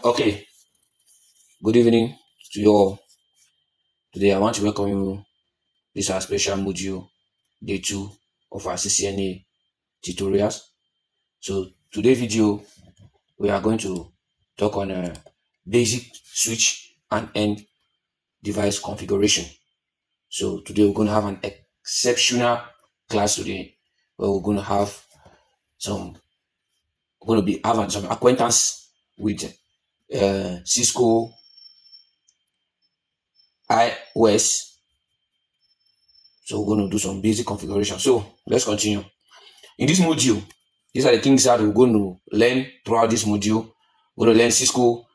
Okay, good evening to you all. Today I want to welcome you. This is our special module, day 2 of our CCNA tutorials. So today's video, we are going to talk on a basic switch and end device configuration. So today we're going to have an exceptional class today, where we're going to have some having some acquaintance with Cisco iOS. So we're going to do some basic configuration. So let's continue. In this module, these are the things that we're going to learn throughout this module. We're going to learn Cisco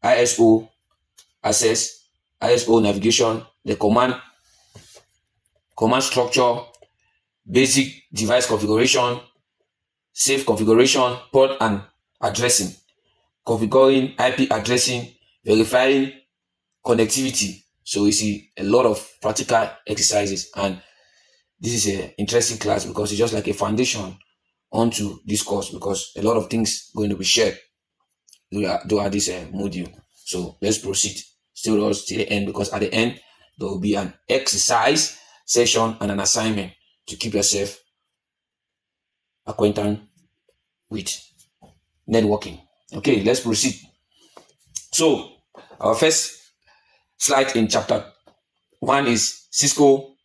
ISO Access, ISO navigation, the command structure, basic device configuration, safe configuration, port and addressing, configuring IP addressing, verifying connectivity. So you see a lot of practical exercises, and this is an interesting class because it's just like a foundation onto this course, because a lot of things going to be shared throughout this module. So let's proceed. Stay with us till the end, because at the end there will be an exercise session and an assignment to keep yourself acquainted with networking. Okay, let's proceed. So our first slide in chapter 1 is Cisco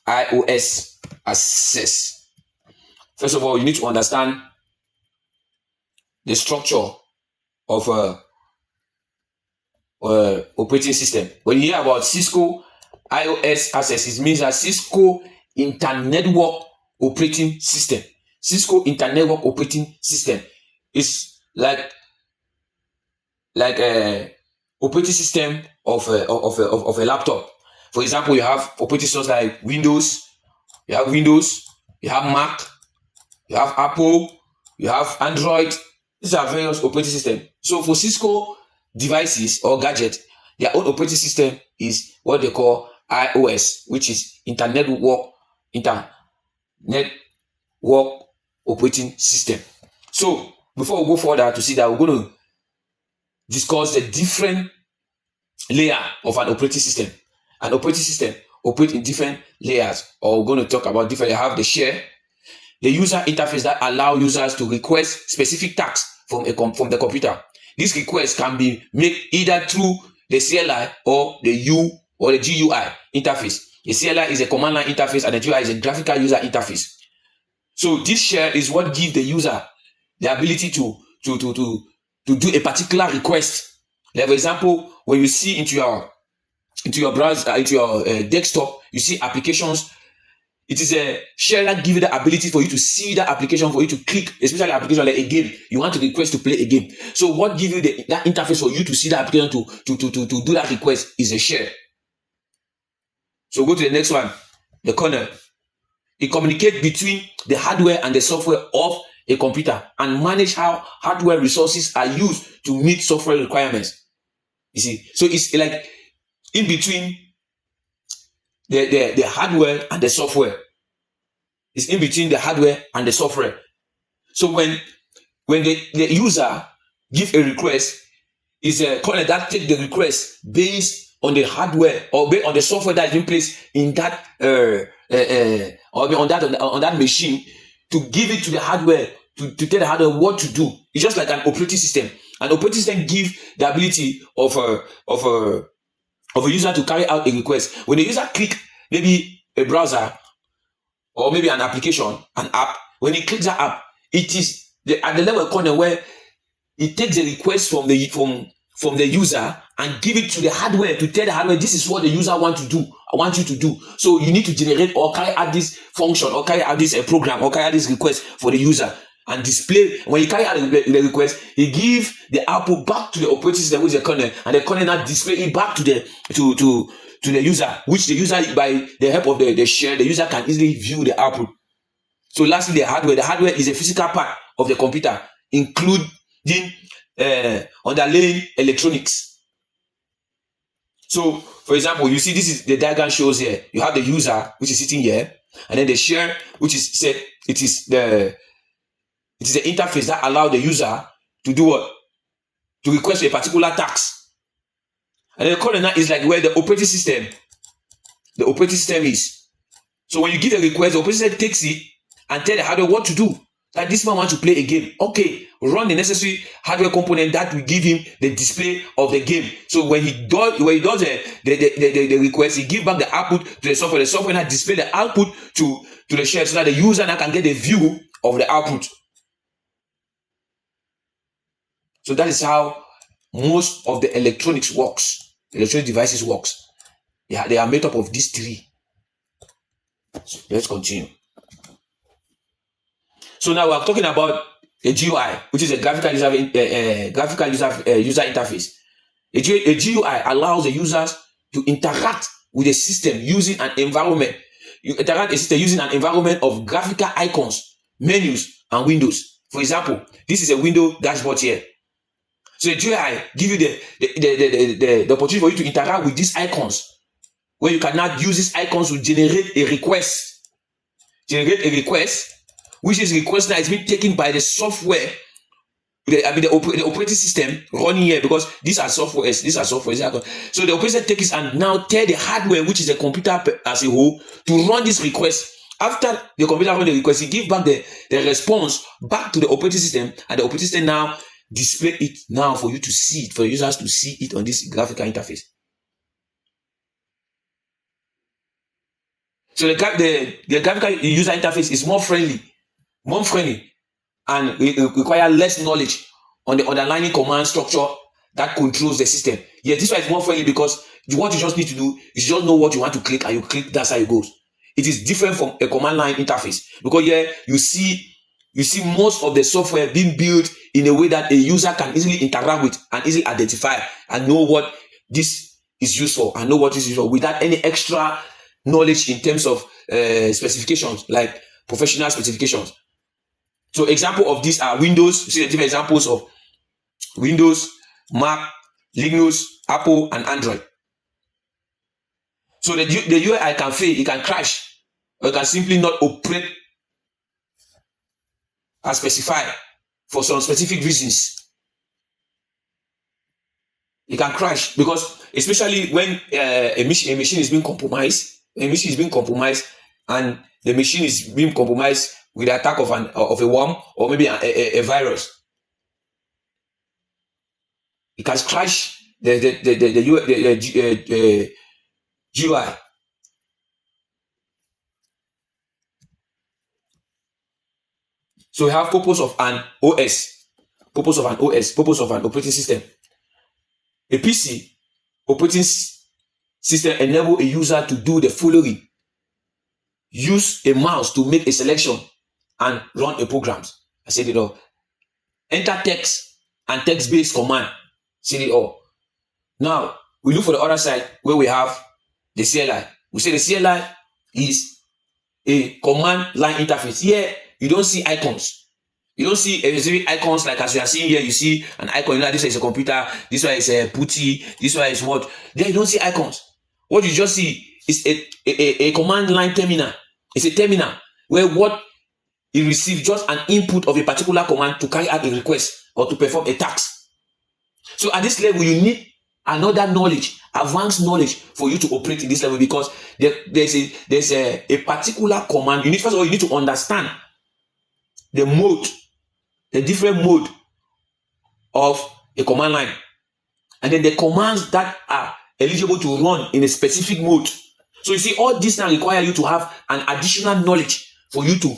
IOS Access. First of all, you need to understand the structure of operating system. When you hear about Cisco IOS Access, it means that Cisco Internetwork Operating System. Cisco Internetwork Operating System is like a operating system of a laptop. For example, you have operating systems like Windows, you have Mac, you have Apple, you have Android. These are various operating systems. So for Cisco devices or gadgets, their own operating system is what they call iOS, which is Internetwork Operating System. So before we go further to see that, we're going to discuss the different layer of an operating system. An operating system operates in different layers, or we're going to talk about different. You have the share, the user interface that allow users to request specific tasks from the computer. This request can be made either through the CLI or the GUI interface. The CLI is a command line interface, and the GUI is a graphical user interface. So this share is what gives the user the ability to do a particular request. Like for example, when you see into your browser, into your desktop, you see applications. It is a share that gives you the ability for you to see that application, for you to click, especially application like a game. You want to request to play a game. So what gives you that interface for you to see that application to do that request is a share. So go to the next one, the kernel. It communicates between the hardware and the software of a computer and manage how hardware resources are used to meet software requirements. You see, so it's like in between the hardware and the software. It's in between the hardware and the software. So when the user gives a request, it's a kernel that takes the request based on the hardware or based on the software that is in place in that on that machine, to give it to the hardware to tell the hardware what to do. It's just like an operating system. An operating system gives the ability of a user to carry out a request. When the user click maybe a browser or maybe an application, an app, when he clicks that app, it is at the level corner where it takes a request from the user and give it to the hardware to tell the hardware this is what the user want you to do. So you need to generate or carry out this function or carry out this program or carry out this request for the user and display. When you carry out the request, he gives the output back to the operating system, which is the kernel, and the kernel now display it back to the user, which the user, by the help of the share, the user can easily view the output. So lastly, the hardware. The hardware is a physical part of the computer, including underlying electronics. So, for example, you see this is the diagram shows here. You have the user, which is sitting here, and then the share, which is said it is the interface that allows the user to do what? to request a particular task. And the kernel now is like where the operating system is. So when you give a request, the operating system takes it and tell the hardware what to do. Like this man wants to play a game. Okay, run the necessary hardware component that will give him the display of the game. So when he does the request, he gives back the output to the software. The software now display the output to the shell so that the user now can get a view of the output. So that is how most of the electronic devices works. They are made up of these three. So let's continue. So now we're talking about a GUI, which is a graphical user interface. A GUI allows the users to interact with the system using an environment. You interact with the system using an environment of graphical icons, menus, and windows. For example, this is a window dashboard here. So the GUI gives you the opportunity for you to interact with these icons, where you can now use these icons to generate a request. Which is request that is being taken by the software, the operating system running here, because these are software. So the operating system takes it and now tell the hardware, which is the computer as a whole, to run this request. After the computer runs the request, it gives back the response back to the operating system, and the operating system now display it now for you to see it, for the users to see it on this graphical interface. So the graphical user interface is more friendly, and require less knowledge on the underlying command structure that controls the system. Yes, this one is more friendly because what you just need to do is just know what you want to click, and you click, that's how it goes. It is different from a command line interface, because here you see most of the software being built in a way that a user can easily interact with and easily identify and know what this is used for, and know what this is used for without any extra knowledge in terms of specifications, like professional specifications. So example of these are Windows. You see the different examples of Windows, Mac, Linux, Apple, and Android. So the UI can fail, it can crash, or it can simply not operate as specified for some specific reasons. It can crash because, especially when a machine is being compromised, and the machine is being compromised with the attack of a worm or maybe a virus. It can crash the GUI. So we have purpose of an operating system. A PC operating system enable a user to do the following: use a mouse to make a selection and run a program. I said it all. Enter text and text-based command. Said it all. Now we look for the other side where we have the CLI. We say the CLI is a command line interface. Here you don't see icons. You don't see specific icons like as you are seeing here. You see an icon. This one is a computer. This one is a putty. This one is what? There you don't see icons. What you just see is a command line terminal. It's a terminal where what you receive just an input of a particular command to carry out a request or to perform a task. So at this level, you need another knowledge, advanced knowledge, for you to operate in this level, because there's a particular command. First of all, you need to understand the different mode of a command line, and then the commands that are eligible to run in a specific mode. So you see, all this now require you to have an additional knowledge for you to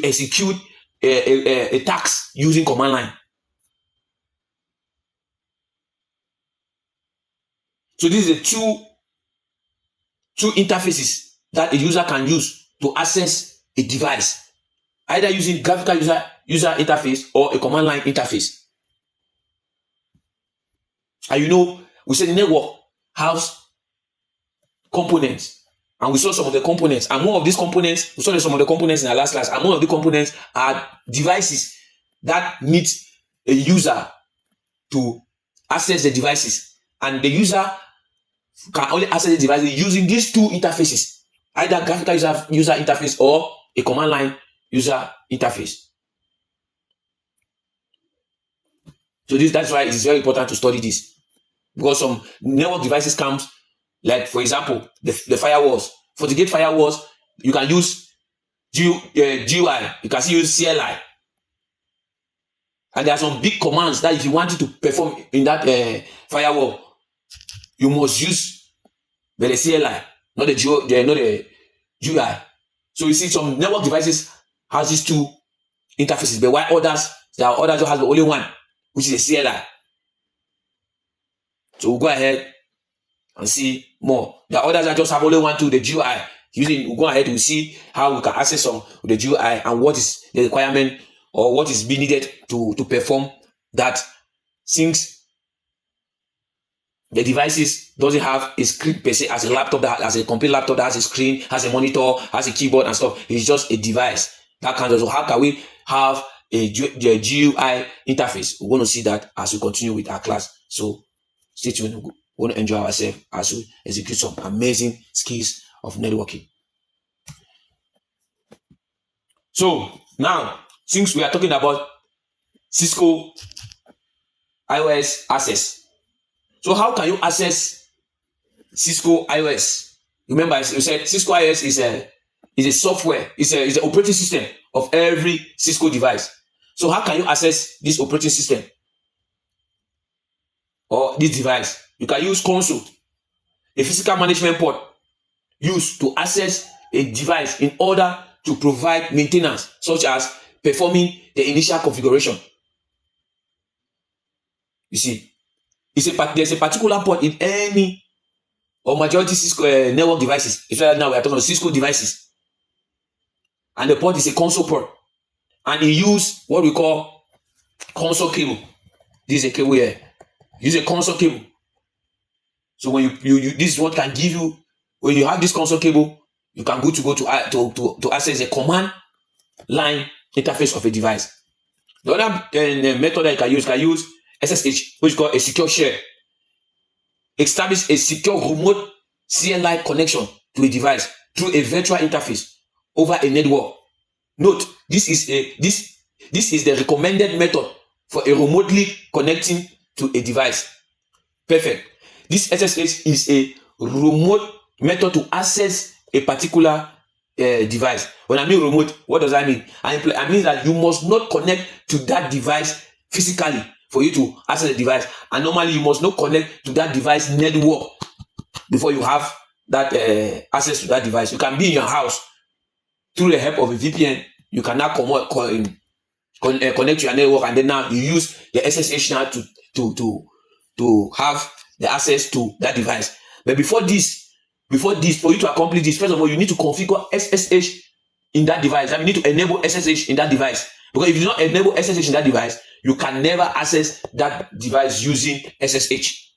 execute a task using command line. So these are two interfaces that a user can use to access a device, either using graphical user interface or a command line interface. And we said the network has components, and we saw some of the components, and more of these components, we saw some of the components in our last class, and more of the components are devices that need a user to access the devices, and the user can only access the devices using these two interfaces, either graphical user interface or a command line user interface. So that's why it's very important to study this, because some network devices comes, like for example, the firewalls. FortiGate firewalls, you can use GUI, you can still use CLI. And there are some big commands that if you wanted to perform in that firewall, you must use the CLI, not the GUI. So you see some network devices has these two interfaces, but while there are others that has only one, which is a CLI. So we'll go ahead and see more. There are others that just have only one to the GUI. We'll go ahead and see how we can access some with the GUI and what is the requirement or what is being needed to perform that, since the devices doesn't have a screen per se as a laptop, as a complete laptop that has a screen, has a monitor, has a keyboard and stuff. It's just a device that can also. How can we have a GUI interface? We're going to see that as we continue with our class. So stay tuned. We want to enjoy ourselves as we execute some amazing skills of networking. So now, since we are talking about Cisco IOS Access, so how can you access Cisco IOS? Remember, we said Cisco IOS is a software, is an operating system of every Cisco device. So how can you access this operating system or this device? You can use console, a physical management port used to access a device in order to provide maintenance, such as performing the initial configuration. You see, there's a particular port in any or majority Cisco network devices. Especially now we are talking about Cisco devices, and the port is a console port, and it uses what we call console cable. This is a cable here. Use a console cable. So when you this is what can give you, when you have this console cable, you can go to access a command line interface of a device. The other method that you can use SSH, which is called a secure share. Establish a secure remote CLI connection to a device through a virtual interface over a network. Note, this is the recommended method for a remotely connecting to a device. Perfect. This SSH is a remote method to access a particular device. When I mean remote, what does that mean? I mean that you must not connect to that device physically for you to access the device, and normally you must not connect to that device network before you have that access to that device. You can be in your house through the help of a VPN. You can now connect to your network, and then now you use the SSH now to have the access to that device. But before this, for you to accomplish this, first of all, you need to configure SSH in that device. I mean, you need to enable SSH in that device. Because if you don't enable SSH in that device, you can never access that device using SSH.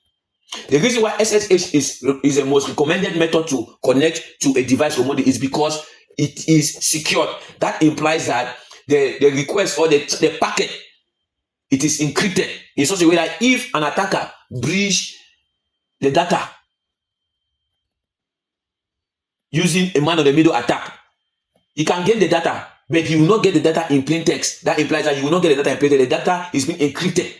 The reason why SSH is the most recommended method to connect to a device remotely is because it is secured. That implies that the request or the packet, it is encrypted in such a way that if an attacker breach the data using a man-in-the-middle attack, he can get the data, but he will not get the data in plain text. That implies that you will not get the data in plain text. The data is being encrypted.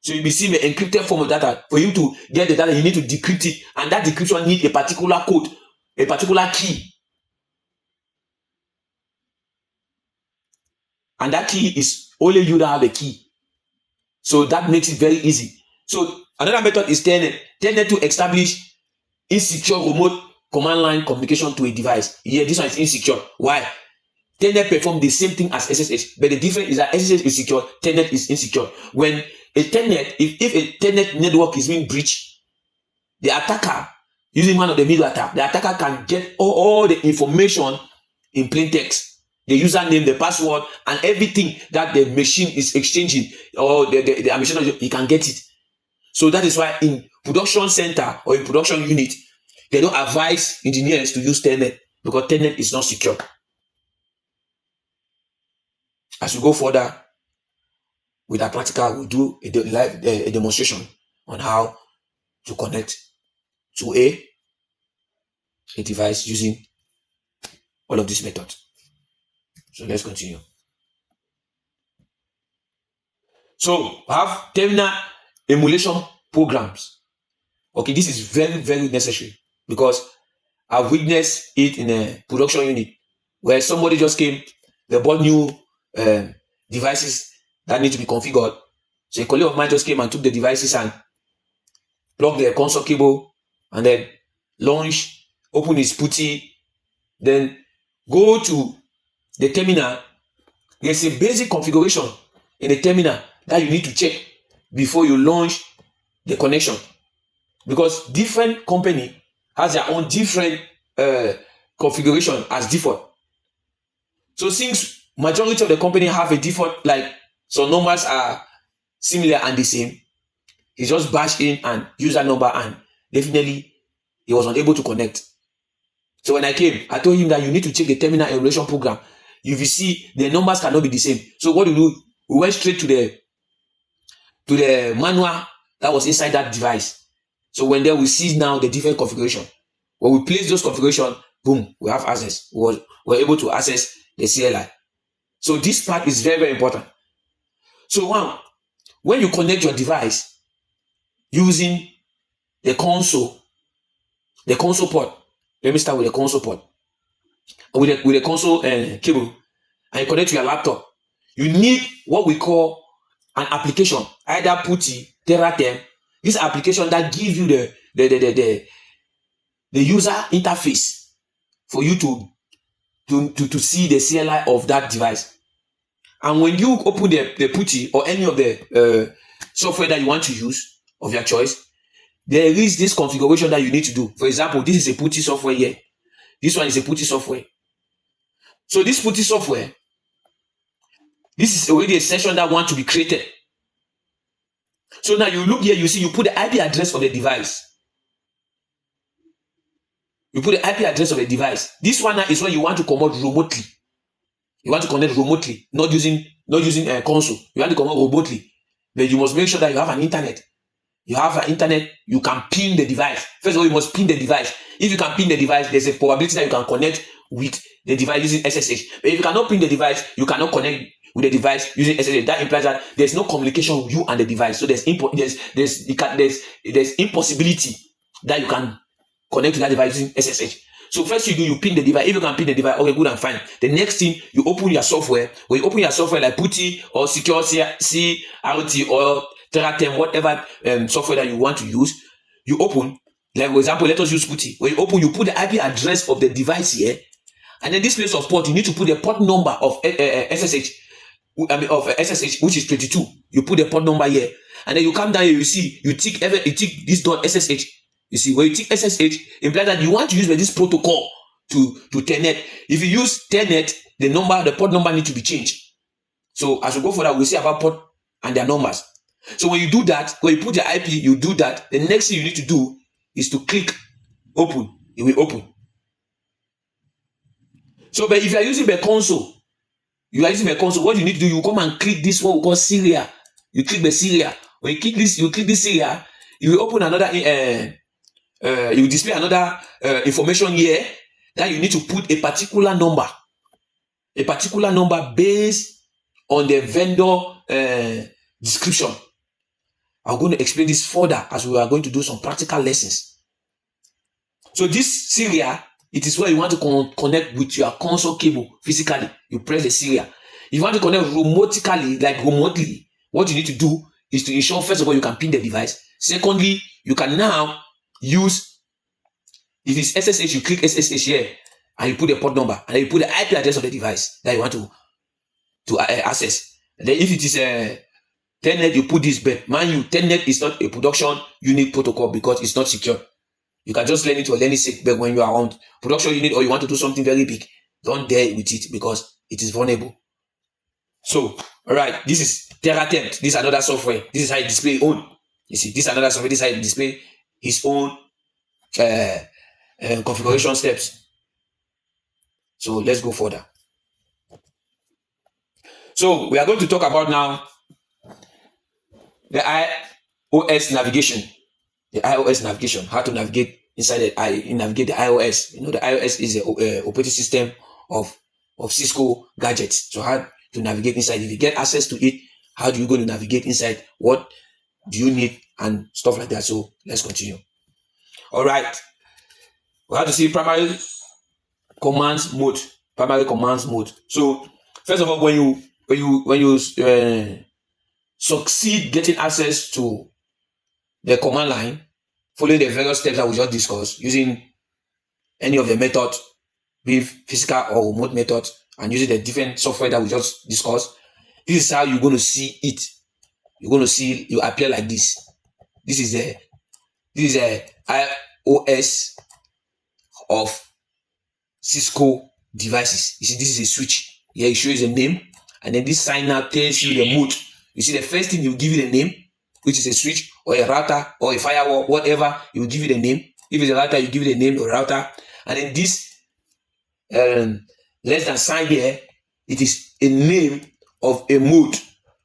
So you'll be seeing the encrypted form of data. For you to get the data, you need to decrypt it. And that decryption needs a particular code, a particular key. And that key is only you that have a key. So that makes it very easy. So another method is Telnet. Telnet to establish insecure remote command line communication to a device. Yeah, this one is insecure. Why? Telnet performs the same thing as SSH, but the difference is that SSH is secure, Telnet is insecure. When a Telnet, if a Telnet network is being breached, the attacker, using one of the middle attack, the attacker can get all the information in plain text. The username, the password, and everything that the machine is exchanging, or the machine, he can get it. So that is why in production center or in production unit, they don't advise engineers to use Telnet because Telnet is not secure. As we go further with our practical, we'll do a demonstration on how to connect to a device using all of these methods. So let's continue. So have terminal emulation programs. Okay, this is very, very necessary because I've witnessed it in a production unit where somebody just came, they bought new devices that need to be configured. So a colleague of mine just came and took the devices and plugged the console cable and then launch, open his putty, then go to the terminal. There's a basic configuration in the terminal that you need to check before you launch the connection, because different company has their own different configuration as default. So since majority of the company have a default, like some numbers are similar and the same, he just bashed in and used that number and definitely he was unable to connect. So when I came, I told him that you need to check the terminal emulation program. If you see the numbers cannot be the same. So what do we do? We went straight to the manual that was inside that device. So when there we see now the different configuration. When we place those configuration, boom, we have access. We're able to access the CLI. So this part is very, very important. So now, when you connect your device using the console port, let me start with the console port. With the console cable, and you connect to your laptop, you need what we call an application, either PuTTY, TerraTerm. This application that gives you the user interface for you to see the CLI of that device. And when you open the PuTTY or any of the software that you want to use of your choice, there is this configuration that you need to do. For example, this is a PuTTY software here. This one is a PuTTY software. So this PuTTY software, this is already a session that wants to be created. So now you look here, you see you put the IP address of the device. You put the IP address of the device. This one now is when you want to connect remotely. You want to connect remotely, not using console. You want to connect remotely. But you must make sure that you have an internet. You have an internet, you can pin the device. First of all, you must pin the device. If you can pin the device, there's a probability that you can connect with the device using SSH. But if you cannot pin the device, you cannot connect with the device using SSH. That implies that there's no communication with you and the device. So there's impossibility that you can connect to that device using SSH. So first you pin the device. If you can pin the device, okay, good and fine. The next thing, you open your software. When you open your software like PuTTY or Secure CRT or TerraTerm, whatever software that you want to use, you open. Like for example, let us use PuTTY. When you open, you put the IP address of the device here, and then this place of port, you need to put the port number of SSH, which is 22. You put the port number here, and then you come down here. You see, you tick this .ssh. You see, when you tick SSH, implies that you want to use this protocol to Telnet. If you use Telnet, the port number needs to be changed. So as we go further, we'll see about port and their numbers. So when you do that, when you put your IP, you do that. The next thing you need to do is to click open. It will open. So, but if you are using the console, what you need to do, you come and click this one we call serial. You click the serial. When you click this serial, you will open another. You will display another information here that you need to put a particular number based on the vendor description. I'm going to explain this further as we are going to do some practical lessons. So this serial, it is where you want to connect with your console cable physically. You press the serial. If you want to connect remotely, what you need to do is to ensure, first of all, you can pin the device. Secondly, you can now use, if it's SSH, you click SSH here, and you put the port number, and then you put the IP address of the device that you want to access. And then if it is Telnet, you put this, but mind you, Telnet is not a production unit protocol because it's not secure. You can just learn it or learn it sick, but when you are on production unit or you want to do something very big, don't dare with it because it is vulnerable. So, all right, this is TerraTerm. This is another software. This is how you display your own. You see, this is another software. This is how you display his own configuration steps. So let's go further. So we are going to talk about now the iOS navigation. The iOS navigation, how to navigate inside navigate the iOS. You know, the iOS is an operating system of Cisco gadgets. So how to navigate inside. If you get access to it, how do you go to navigate inside, what do you need, and stuff like that. So let's continue. All right, we have to see primary commands mode. Primary commands mode. So first of all, when you succeed getting access to the command line, following the various steps that we just discussed, using any of the methods, be physical or remote methods, and using the different software that we just discussed, this is how you're going to see it. You're going to see you appear like this. This is a iOS of Cisco devices. You see, this is a switch. Here it shows a name, and then this sign now tells you the mode. You see, the first thing you give it a name, which is a switch or a router or a firewall, whatever, you give it a name. If it's a router, you give it a name or router. And then this less than sign here, it is a name of a mode.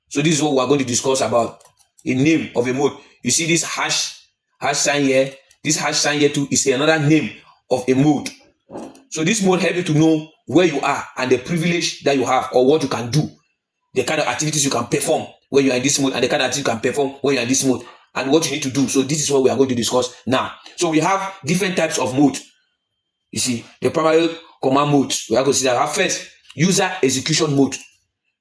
So this is what we're going to discuss about. A name of a mode. You see this hash sign here. This hash sign here too is another name of a mode. So this mode helps you to know where you are and the privilege that you have, or what you can do, the kind of activities you can perform when you are in this mode, and the kind of activities you can perform when you are in this mode, and what you need to do. So this is what we are going to discuss now. So we have different types of mode. You see, the primary command mode, we are going to see that. First, user execution mode.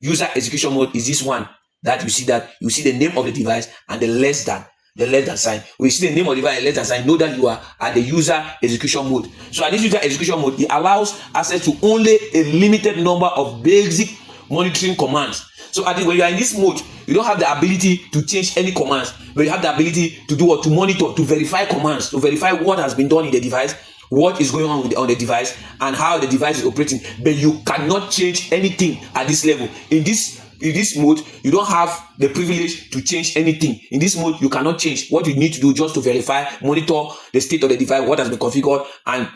User execution mode is this one that you see the name of the device and the less than sign. When you see the name of the device and less than sign, know that you are at the user execution mode. So at this user execution mode, it allows access to only a limited number of basic monitoring commands. So when you are in this mode, you don't have the ability to change any commands, but you have the ability to do what? To monitor, to verify commands, to verify what has been done in the device, what is going on on the device, and how the device is operating. But you cannot change anything at this level. In this mode, you don't have the privilege to change anything. In this mode, you cannot change. What you need to do just to verify, monitor the state of the device, what has been configured, and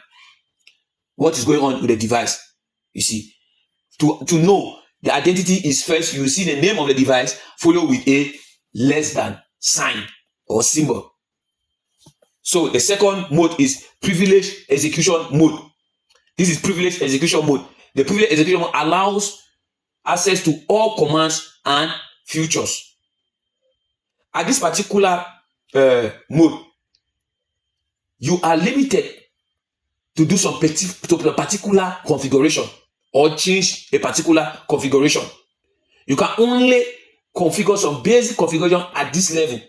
what is going on with the device. You see, to know the identity is first, you see the name of the device, followed with a less than sign or symbol. So the second mode is privileged execution mode. This is privileged execution mode. The privileged execution mode allows access to all commands and features. At this particular mode, you are limited to do some particular configuration or change a particular configuration. You can only configure some basic configuration at this level.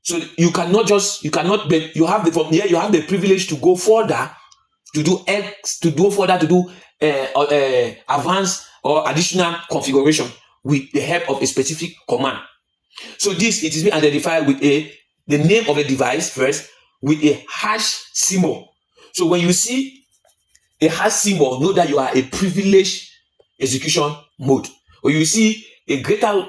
So you have the privilege to go further, to do advanced or additional configuration with the help of a specific command. So it is being identified with the name of the device first with a hash symbol. So when you see a hash symbol, know that you are a privileged execution mode. Or you see a greater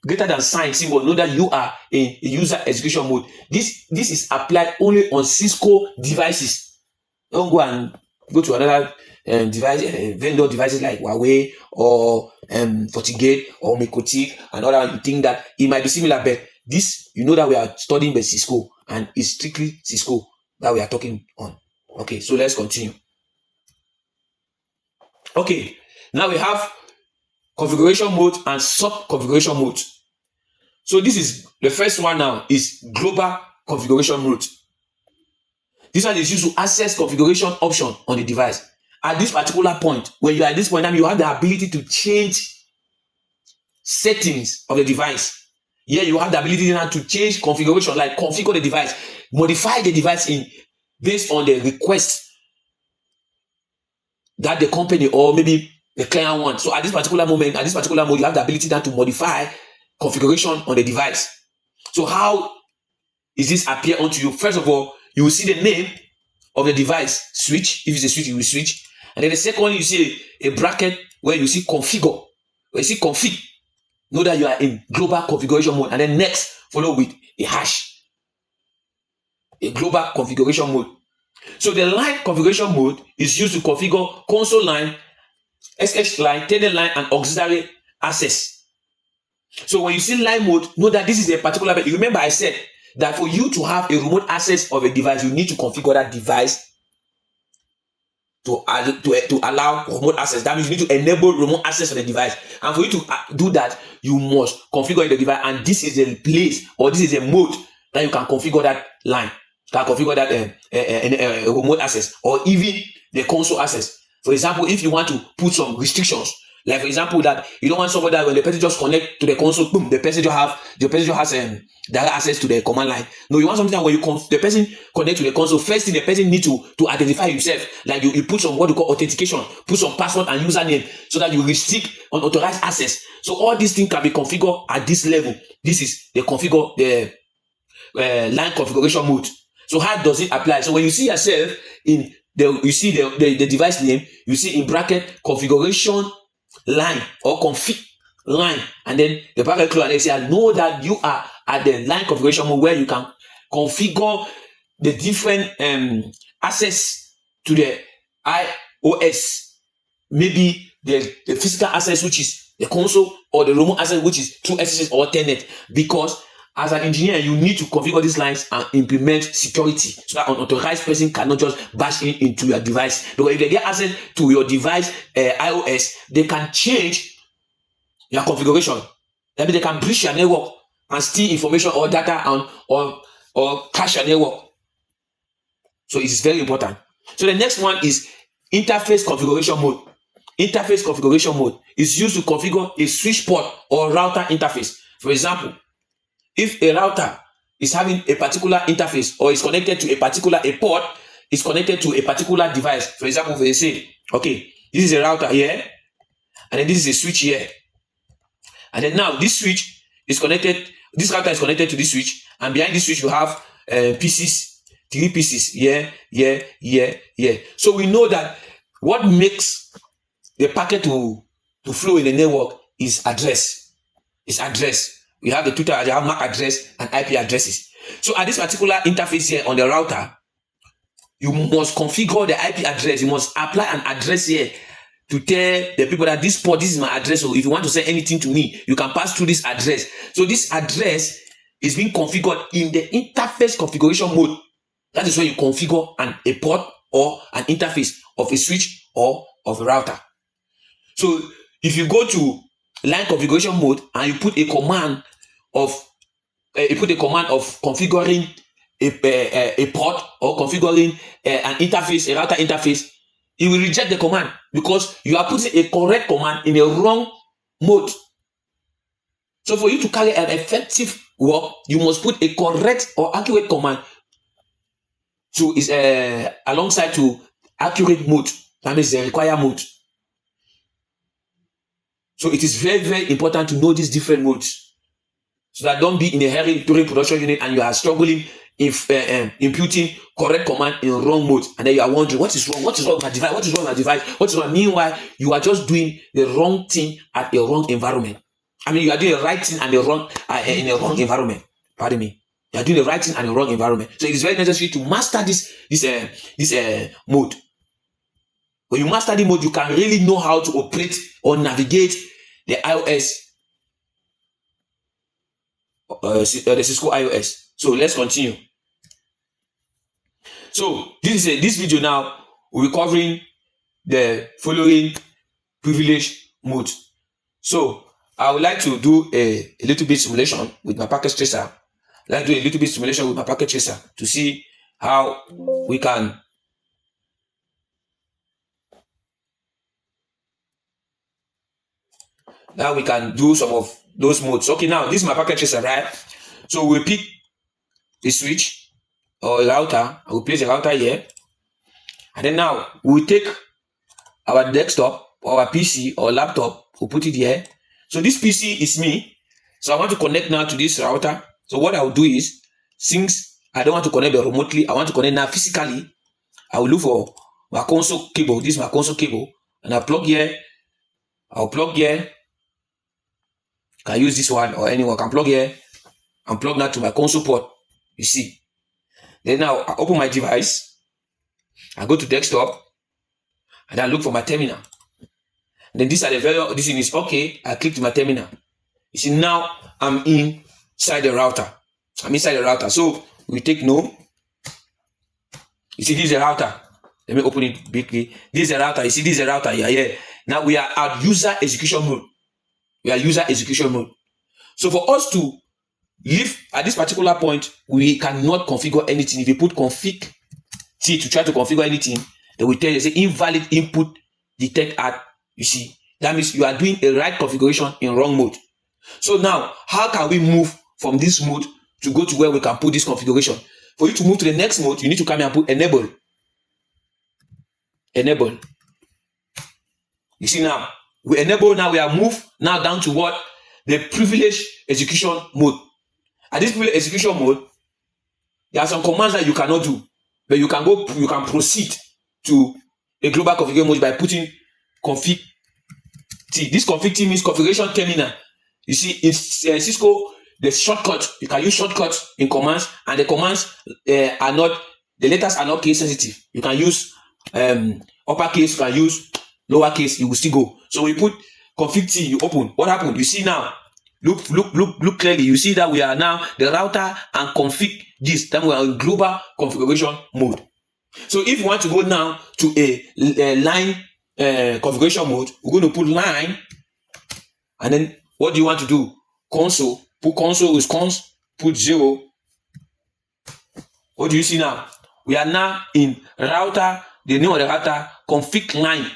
than sign symbol, know that you are in a user execution mode. This is applied only on Cisco devices. Don't go to another device, vendor devices like Huawei or FortiGate or Mekotik and other. You think that it might be similar, but this, you know that we are studying by Cisco, and it's strictly Cisco that we are talking on. Okay, so let's continue. Okay, now we have configuration mode and sub-configuration mode. So this is the first one now is global configuration mode. This one is used to access configuration option on the device. At this particular point, when you are at this point, you have the ability to change settings of the device. Here you have the ability now to change configuration, like configure the device, modify the device based on the request that the company or maybe the client wants. So at this particular moment, at this particular mode, you have the ability now to modify configuration on the device. So how is this appear onto you? First of all, you will see the name of the device, switch. If it's a switch, you will switch. And then the second one, you see a bracket where you see configure. Where you see config, know that you are in global configuration mode. And then next, follow with a hash. A global configuration mode. So the line configuration mode is used to configure console line, SH line, tenant line, and auxiliary access. So when you see line mode, know that this is a particular. You remember I said that for you to have a remote access of a device, you need to configure that device to allow remote access. That means you need to enable remote access on the device. And for you to do that, you must configure the device. And this is a place, or this is a mode that you can configure that line. You can configure that remote access, or even the console access. For example, if you want to put some restrictions, like for example, that you don't want somebody that when the person just connect to the console, boom, the person just has direct access to the command line. No, you want something that when the person connect to the console, first thing the person need to identify himself. Like you put some what you call authentication, put some password and username, so that you restrict unauthorized access. So all these things can be configured at this level. This is the configure the line configuration mode. So how does it apply? So when you see yourself in you see the device name, you see in bracket configuration line or config line, and then the bracket close, and they say, I know that you are at the line configuration mode where you can configure the different access to the iOS, maybe the physical access, which is the console, or the remote access, which is through SSH or Telnet. Because as an engineer, you need to configure these lines and implement security so that an unauthorized person cannot just bash into your device. Because if they get access to your device iOS, they can change your configuration. That means they can breach your network and steal information or data and or crash your network. So it is very important. So the next one is interface configuration mode. Interface configuration mode is used to configure a switch port or router interface. For example, if a router is having a particular interface or is connected to a port is connected to a particular device. For example, if they say, okay, this is a router here, and then this is a switch here. And then now this switch is connected, this router is connected to this switch, and behind this switch you have pieces, 3 pieces, here. So we know that what makes the packet to flow in the network is address. It's address. We have the Twitter, you have MAC address and IP addresses. So at this particular interface here on the router, you must configure the IP address. You must apply an address here to tell the people that this port, this is my address. So if you want to send anything to me, you can pass through this address. So this address is being configured in the interface configuration mode. That is where you configure a port or an interface of a switch or of a router. So if you go to line configuration mode and you put a command of configuring a port or configuring an interface, a router interface, it will reject the command because you are putting a correct command in a wrong mode. So for you to carry an effective work, you must put a correct or accurate command to alongside to accurate mode. That means the required mode. So it is very, very important to know these different modes, so that don't be in a hurry during production unit and you are struggling if imputing correct command in wrong mode, and then you are wondering what is wrong with my device, what is wrong with my device, what is wrong. Meanwhile, you are just doing the wrong thing at the wrong environment. I mean, you are doing the right thing and the wrong in the wrong environment. Pardon me. You are doing the right thing and the wrong environment. So it is very necessary to master this mode. When you master the mode, you can really know how to operate or navigate the iOS, the Cisco IOS. So let's continue. So this video now we're covering the following privilege mode. So I would like to do a little bit simulation with my packet tracer. Let's do a little bit simulation with my packet tracer to see how we can do some of those modes. Okay, now this is my packet tracer, right? So we'll pick the switch or a router. I will place a router here, and then now we'll take our desktop or our PC or laptop. We'll put it here. So this PC is me. So I want to connect now to this router. So what I will do is, since I don't want to connect remotely, I want to connect now physically. I will look for my console cable. This is my console cable, and I plug here. I'll plug here. I can use this one or anyone can plug here and plug that to my console port. You see. Then now I open my device. I go to desktop and I look for my terminal. And then this thing is okay. I click to my terminal. You see, now I'm inside the router. I'm inside the router. So we take no. You see, this is the router. Let me open it quickly. This is a router. You see, this is a router here. Yeah. Now we are at user execution mode. We are user execution mode. So for us to leave at this particular point, we cannot configure anything. If you put config T to try to configure anything, they will tell you, say invalid input detect at. You see, that means you are doing a right configuration in wrong mode. So now, how can we move from this mode to go to where we can put this configuration? For you to move to the next mode, you need to come here and put enable. Enable. You see now, we enable, now we are moved now down to what? The privileged execution mode. At this privileged execution mode, there are some commands that you cannot do, but you can proceed to a global configuration mode by putting config T. This config T means configuration terminal. You see, in Cisco, the shortcut, you can use shortcuts in commands, and the commands are not, the letters are not case sensitive. You can use uppercase, you can use lowercase, you will still go. So we put config T, you open. What happened? You see now, look clearly. You see that we are now the router and config this. Then we are in global configuration mode. So if you want to go now to a line configuration mode, we're going to put line, and then what do you want to do? Console. Put console is cons. Put 0. What do you see now? We are now in router. The name of the router config line.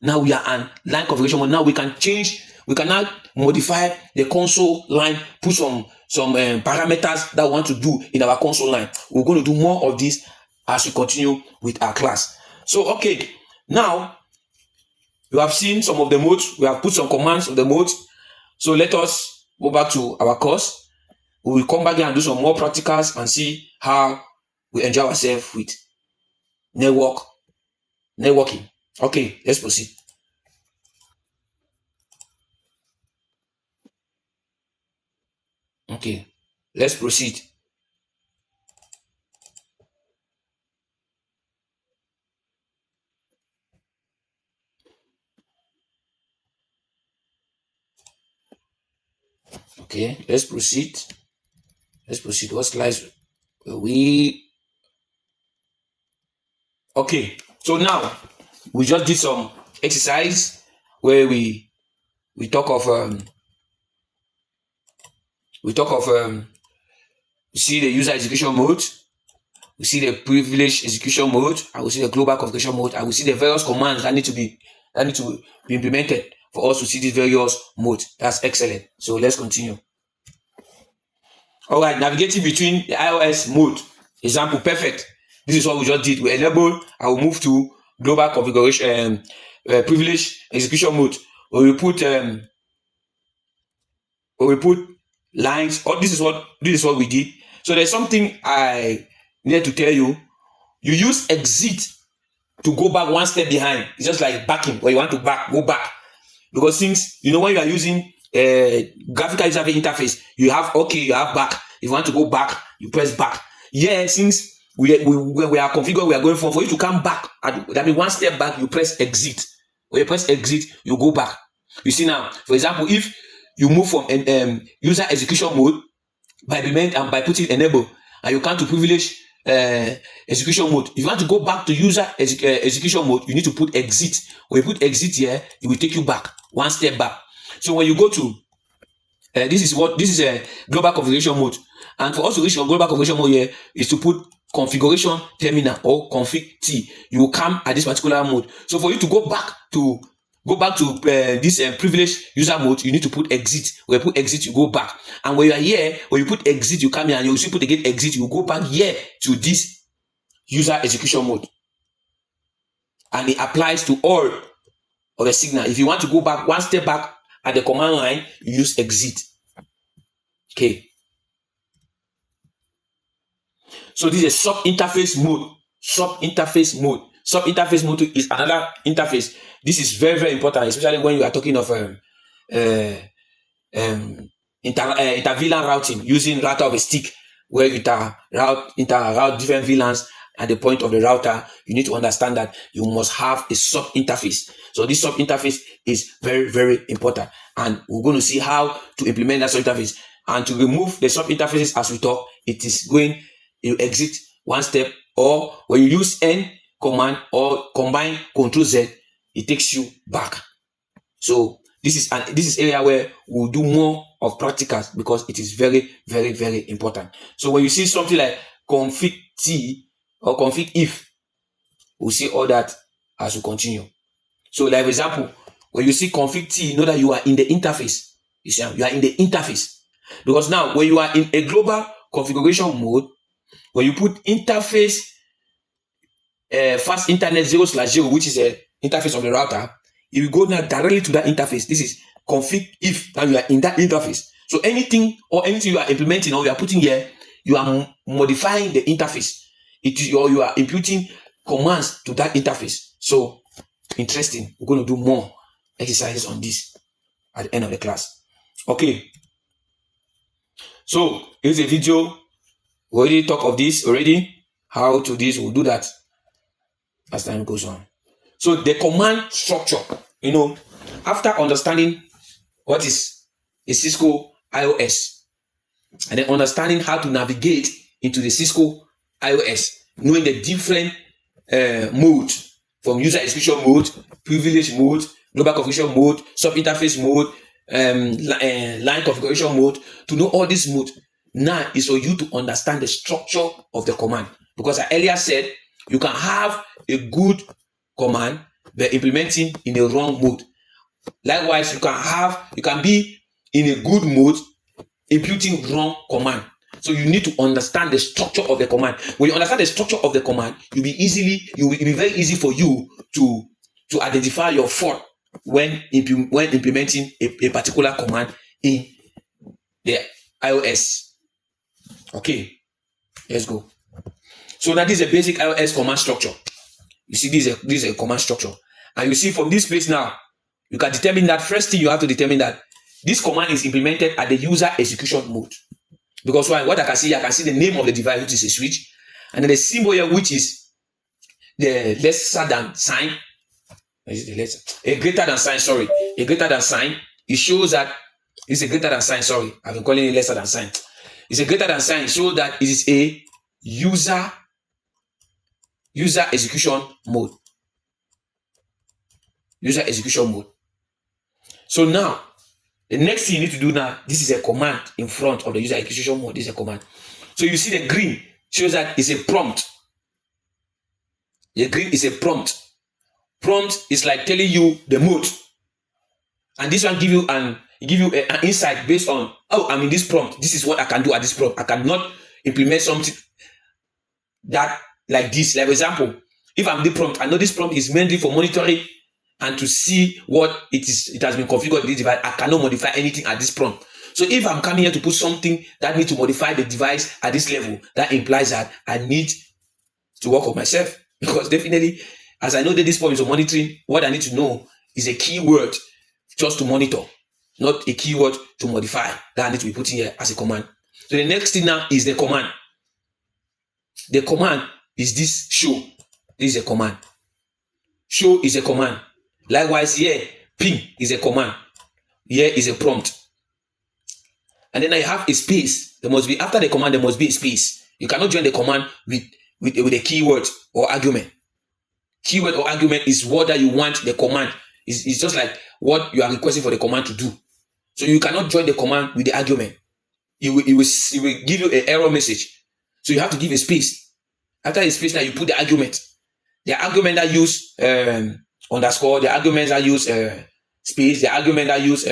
Now we are on line configuration mode. Now we can change. We can now modify the console line. Put some parameters that we want to do in our console line. We're going to do more of this as we continue with our class. So okay, now you have seen some of the modes. We have put some commands of the modes. So let us go back to our course. We will come back here and do some more practicals and see how we enjoy ourselves with networking. Okay, let's proceed. Okay, let's proceed. Okay, let's proceed. Let's proceed. What slides were we? Okay, so now we just did some exercise where we talk of we see the user execution mode, we see the privileged execution mode, and we see the global configuration mode, and we see the various commands that need to be implemented for us to see these various modes. That's excellent. So let's continue. All right, navigating between the iOS mode. Example, perfect. This is what we just did. We enable, I will move to global configuration, privileged execution mode. We put lines. Oh, this is what we did. So there's something I need to tell you. You use exit to go back one step behind. It's just like backing, where you want to go back. Because since, when you are using graphical user interface, you have back. If you want to go back, you press back. Yeah, since we are configured, we are going for you to come back. That means one step back, you press exit. When you press exit, you go back. You see now, for example, if you move from user execution mode by putting enable, and you come to privilege execution mode. If you want to go back to user execution mode, you need to put exit. When you put exit here, it will take you back, one step back. So when you go to this is a global configuration mode, and for us to reach your global configuration mode here is to put configuration terminal or config T. You will come at this particular mode. So for you to go back to this privileged user mode, you need to put exit. When you put exit, you go back. And when you are here, when you put exit, you come here and you see put again exit, you go back here to this user execution mode. And it applies to all of the signal. If you want to go back one step back at the command line, you use exit. Okay. So this is a sub-interface mode. Sub-interface mode. Sub-interface mode is another interface. This is very, very important, especially when you are talking of inter-VLAN routing, using router of a stick, where you inter-route different VLANs at the point of the router. You need to understand that you must have a sub-interface. So this sub-interface is very, very important. And we're going to see how to implement that sub-interface. And to remove the sub-interfaces as we talk, it is going, you exit one step, or when you use N, command or combine Control Z, it takes you back. So this is area where we'll do more of practicals because it is very, very, very important. So when you see something like config T or config if, we'll see all that as we continue. So like for example, when you see config T, you know that you are in the interface. You see, you are in the interface. Because now when you are in a global configuration mode, when you put interface fast internet 0/0, which is a interface of the router, it will go now directly to that interface. This is config if, now you are in that interface. So anything you are implementing or you are putting here, you are modifying the interface. Or you are imputing commands to that interface. So interesting. We're going to do more exercises on this at the end of the class. Okay. So here's a video. We already talked of this already. How to this, we'll do that as time goes on. So the command structure, after understanding what is a Cisco IOS, and then understanding how to navigate into the Cisco IOS, knowing the different modes from user execution mode, privilege mode, global configuration mode, sub-interface mode, line configuration mode, to know all these modes, now is for you to understand the structure of the command. Because I earlier said you can have a good command but implementing in a wrong mode. Likewise, you can be in a good mode imputing wrong command. So you need to understand the structure of the command. When you understand the structure of the command, it will be very easy for you to identify your fault when implementing a particular command in the iOS. Okay, let's go. So now this is a basic iOS command structure. You see, this is a command structure. And you see from this place now, you can determine that first thing you have to determine that this command is implemented at the user execution mode. Because what I can see the name of the device, which is a switch, and then the symbol here, which is the lesser than sign. A greater than sign, sorry. A greater than sign. It shows that it's a greater than sign, sorry. I've been calling it lesser than sign. It's a greater than sign, so that it is a user execution mode. User execution mode. So now, the next thing you need to do now, this is a command in front of the user execution mode. This is a command. So you see the green shows that it's a prompt. The green is a prompt. Prompt is like telling you the mode. And this one give you an insight based on, oh, I'm in this prompt. This is what I can do at this prompt. I cannot implement something that like this. Like for example, if I'm the prompt, I know this prompt is mainly for monitoring and to see what it has been configured in this device. I cannot modify anything at this prompt. So if I'm coming here to put something that needs to modify the device at this level, that implies that I need to work on myself. Because definitely, as I know that this point is on monitoring, what I need to know is a keyword just to monitor, not a keyword to modify that I need to be putting here as a command. So the next thing now is the command. The command is this show. This is a command. Show is a command. Likewise here, ping is a command. Here is a prompt. And then I have a space. There must be, after the command, there must be a space. You cannot join the command with a keyword or argument. Keyword or argument is what that you want the command. It's just like what you are requesting for the command to do. So you cannot join the command with the argument. It will give you an error message. So you have to give a space. After a space, now you put the argument. The argument that use underscore, the arguments that use space, the argument that use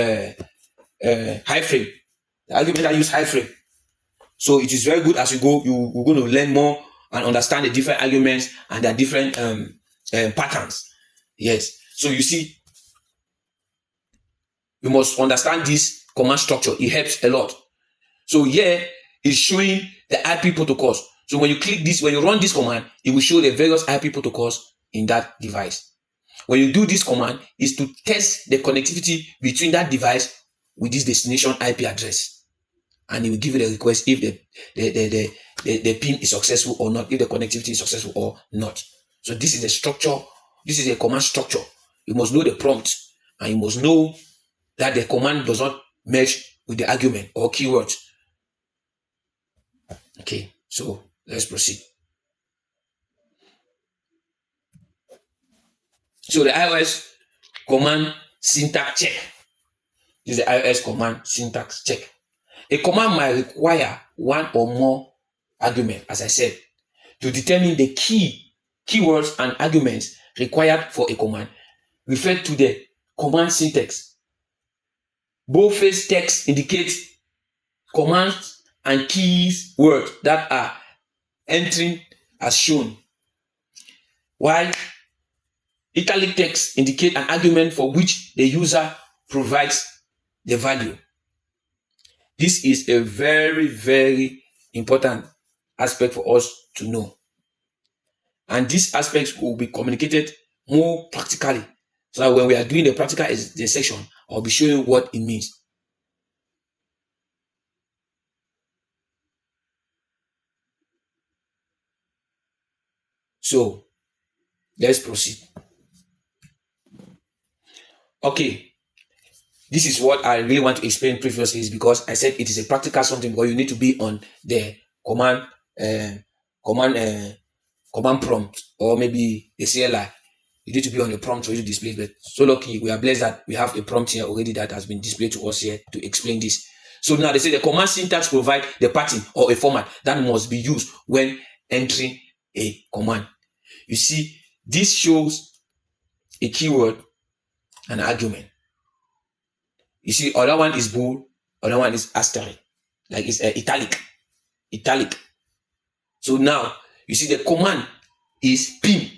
hyphen. The argument that use hyphen. So it is very good as you go, you're going to learn more and understand the different arguments and their different patterns. Yes. So you see, you must understand this command structure. It helps a lot. So here is showing the IP protocols. So when you click this, when you run this command, it will show the various IP protocols in that device. When you do this command, is to test the connectivity between that device with this destination IP address. And it will give you the request if the pin is successful or not, if the connectivity is successful or not. So this is the structure. This is a command structure. You must know the prompt, and you must know that the command does not match with the argument or keyword. Okay, so let's proceed. So the iOS command syntax check. This is the iOS command syntax check. A command might require one or more arguments, as I said, to determine the keywords and arguments required for a command, referred to the command syntax. Boldface text indicates commands and keys words that are entering as shown, while italic text indicate an argument for which the user provides the value. This is a very, very important aspect for us to know. And these aspects will be communicated more practically. So when we are doing the practical section, I'll be showing you what it means. So let's proceed. Okay. This is what I really want to explain previously, is because I said it is a practical something, because you need to be on the command prompt, or maybe the CLI. You need to be on the prompt for you to display. But so lucky, we are blessed that we have a prompt here already that has been displayed to us here to explain this. So now they say the command syntax provide the pattern or a format that must be used when entering a command. You see, this shows a keyword and an argument. You see, other one is bold, other one is asterisk, like it's italic. So now you see the command is pin,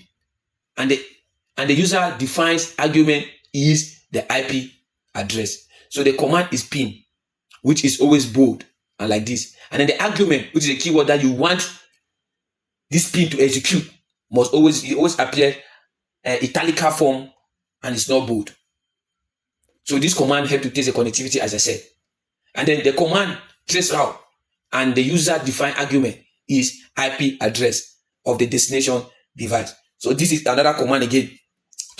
and the user defines argument is the IP address. So the command is pin, which is always bold and like this, and then the argument, which is a keyword that you want this pin to execute, must always appear italica form, and it's not bold. So this command helps to test the connectivity, as I said. And then the command trace route and the user defined argument is IP address of the destination device. So this is another command again.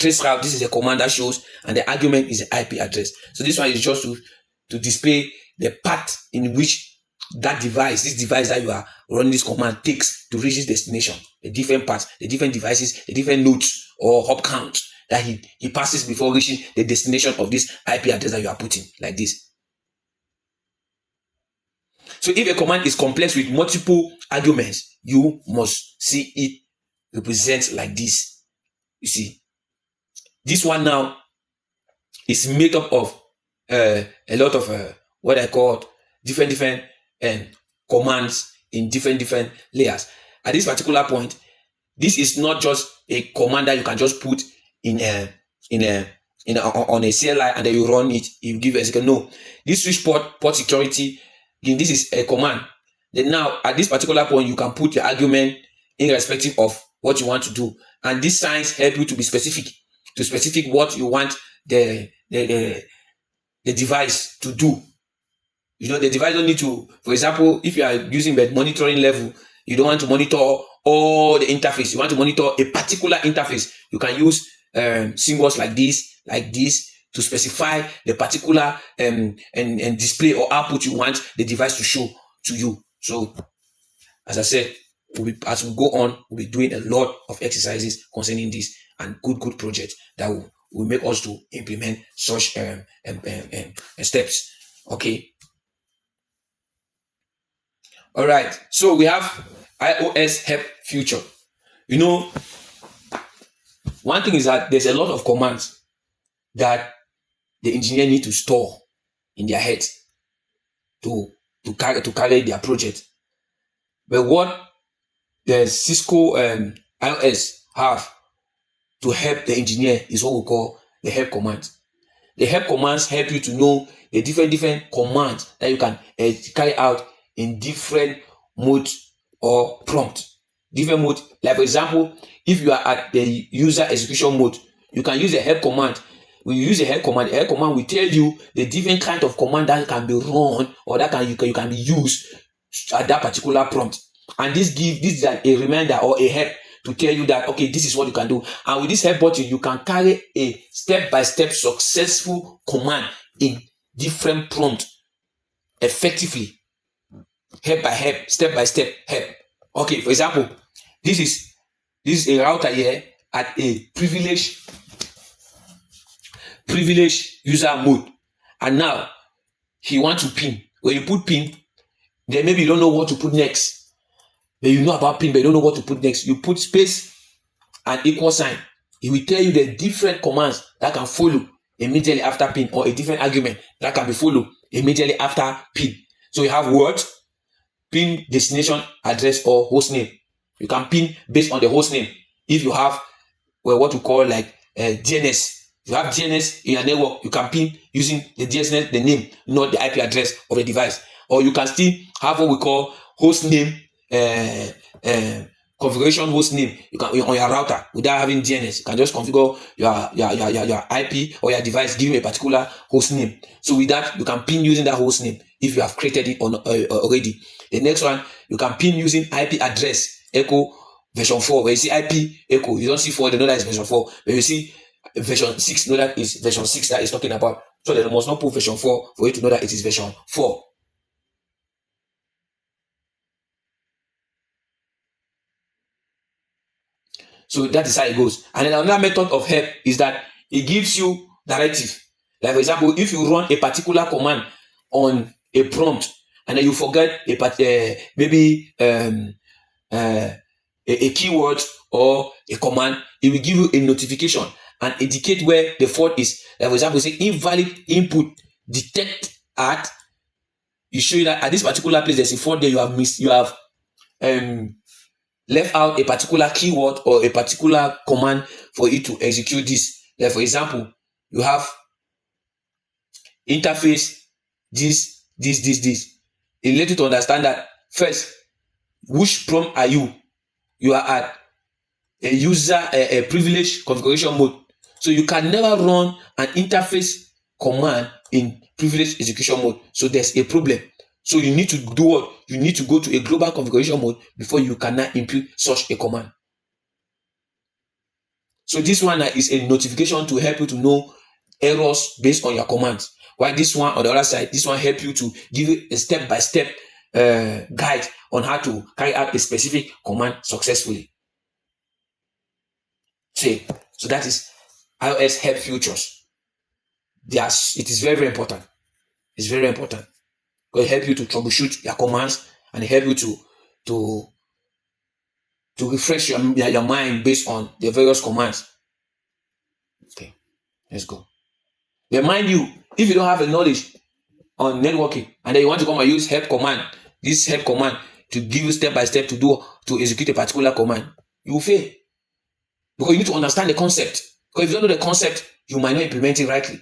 Trace route, this is a command that shows, and the argument is the IP address. So this one is just to display the path in which that device, this device that you are running this command takes to reach its destination. The different paths, the different devices, the different nodes or hop count that he passes before reaching the destination of this IP address that you are putting, like this. So if a command is complex with multiple arguments, you must see it represent like this. You see, this one now is made up of a lot of what I call different commands in different layers. At this particular point, this is not just a command that you can just put on a CLI and then you run it, you give a second. No, this switch port security, again, this is a command. Then now at this particular point, you can put the argument irrespective of what you want to do, and these signs help you to be specific what you want the device to do. You know, the device don't need to, for example, if you are using the monitoring level, you don't want to monitor all the interface, you want to monitor a particular interface, you can use symbols like this to specify the particular and display or output you want the device to show to you. So as I said, as we go on, we'll be doing a lot of exercises concerning this, and good projects that will make us to implement such steps. Okay. All right. So we have iOS help feature. You know, one thing is that there's a lot of commands that the engineer need to store in their head to carry their project. But what the Cisco IOS have to help the engineer is what we call the help commands. The help commands help you to know the different commands that you can carry out in different modes or prompt. Different mode, like for example, if you are at the user execution mode, you can use a help command. When you use a help command will tell you the different kind of command that can be run or that you can be used at that particular prompt. And this is like a reminder or a help to tell you that, okay, this is what you can do. And with this help button, you can carry a step-by-step successful command in different prompts effectively. Help by help, step-by-step help. Okay, for example, this is a router here at a privileged privileged user mode. And now he wants to pin. When you put pin, then maybe you don't know what to put next. But you know about pin, but you don't know what to put next. You put space and equal sign. It will tell you the different commands that can follow immediately after pin, or a different argument that can be followed immediately after pin. So you have word, pin, destination, address, or host name. You can pin based on the host name. If you have what we call like DNS. If you have DNS in your network, you can pin using the DNS, the name, not the IP address of the device. Or you can still have what we call host name, configuration host name. You can on your router without having DNS. You can just configure your IP or your device, give a particular host name. So with that, you can pin using that host name if you have created it on already. The next one, you can pin using IP address echo version 4. When you see IP echo, you don't see 4, you know that is version 4. When you see version 6, know that is version 6 that is talking about. So they must not put version 4 for you to know that it is version 4. So that is how it goes. And then another method of help is that it gives you directive. Like for example, if you run a particular command on a prompt and then you forget maybe a keyword or a command, it will give you a notification and indicate where the fault is. Like for example, say invalid input detect at. You show you that at this particular place there's a fault there. You have missed. You have left out a particular keyword or a particular command for it to execute this. Like for example, you have interface this. It lets you to understand that first, which prompt are you? You are at a user a privileged configuration mode. So you can never run an interface command in privileged execution mode. So there's a problem. So you need to do what? You need to go to a global configuration mode before you cannot impute such a command. So this one is a notification to help you to know errors based on your commands. While this one on the other side, this one help you to give you a step-by-step guide on how to carry out a specific command successfully. So that is iOS help features. It is very, very important. It's very important. It help you to troubleshoot your commands and help you to refresh your mind based on the various commands. Okay, let's go. But mind you, if you don't have a knowledge on networking and then you want to come and use help command, this help command to give you step by step to execute a particular command, you will fail. Because you need to understand the concept. Because if you don't know the concept, you might not implement it rightly.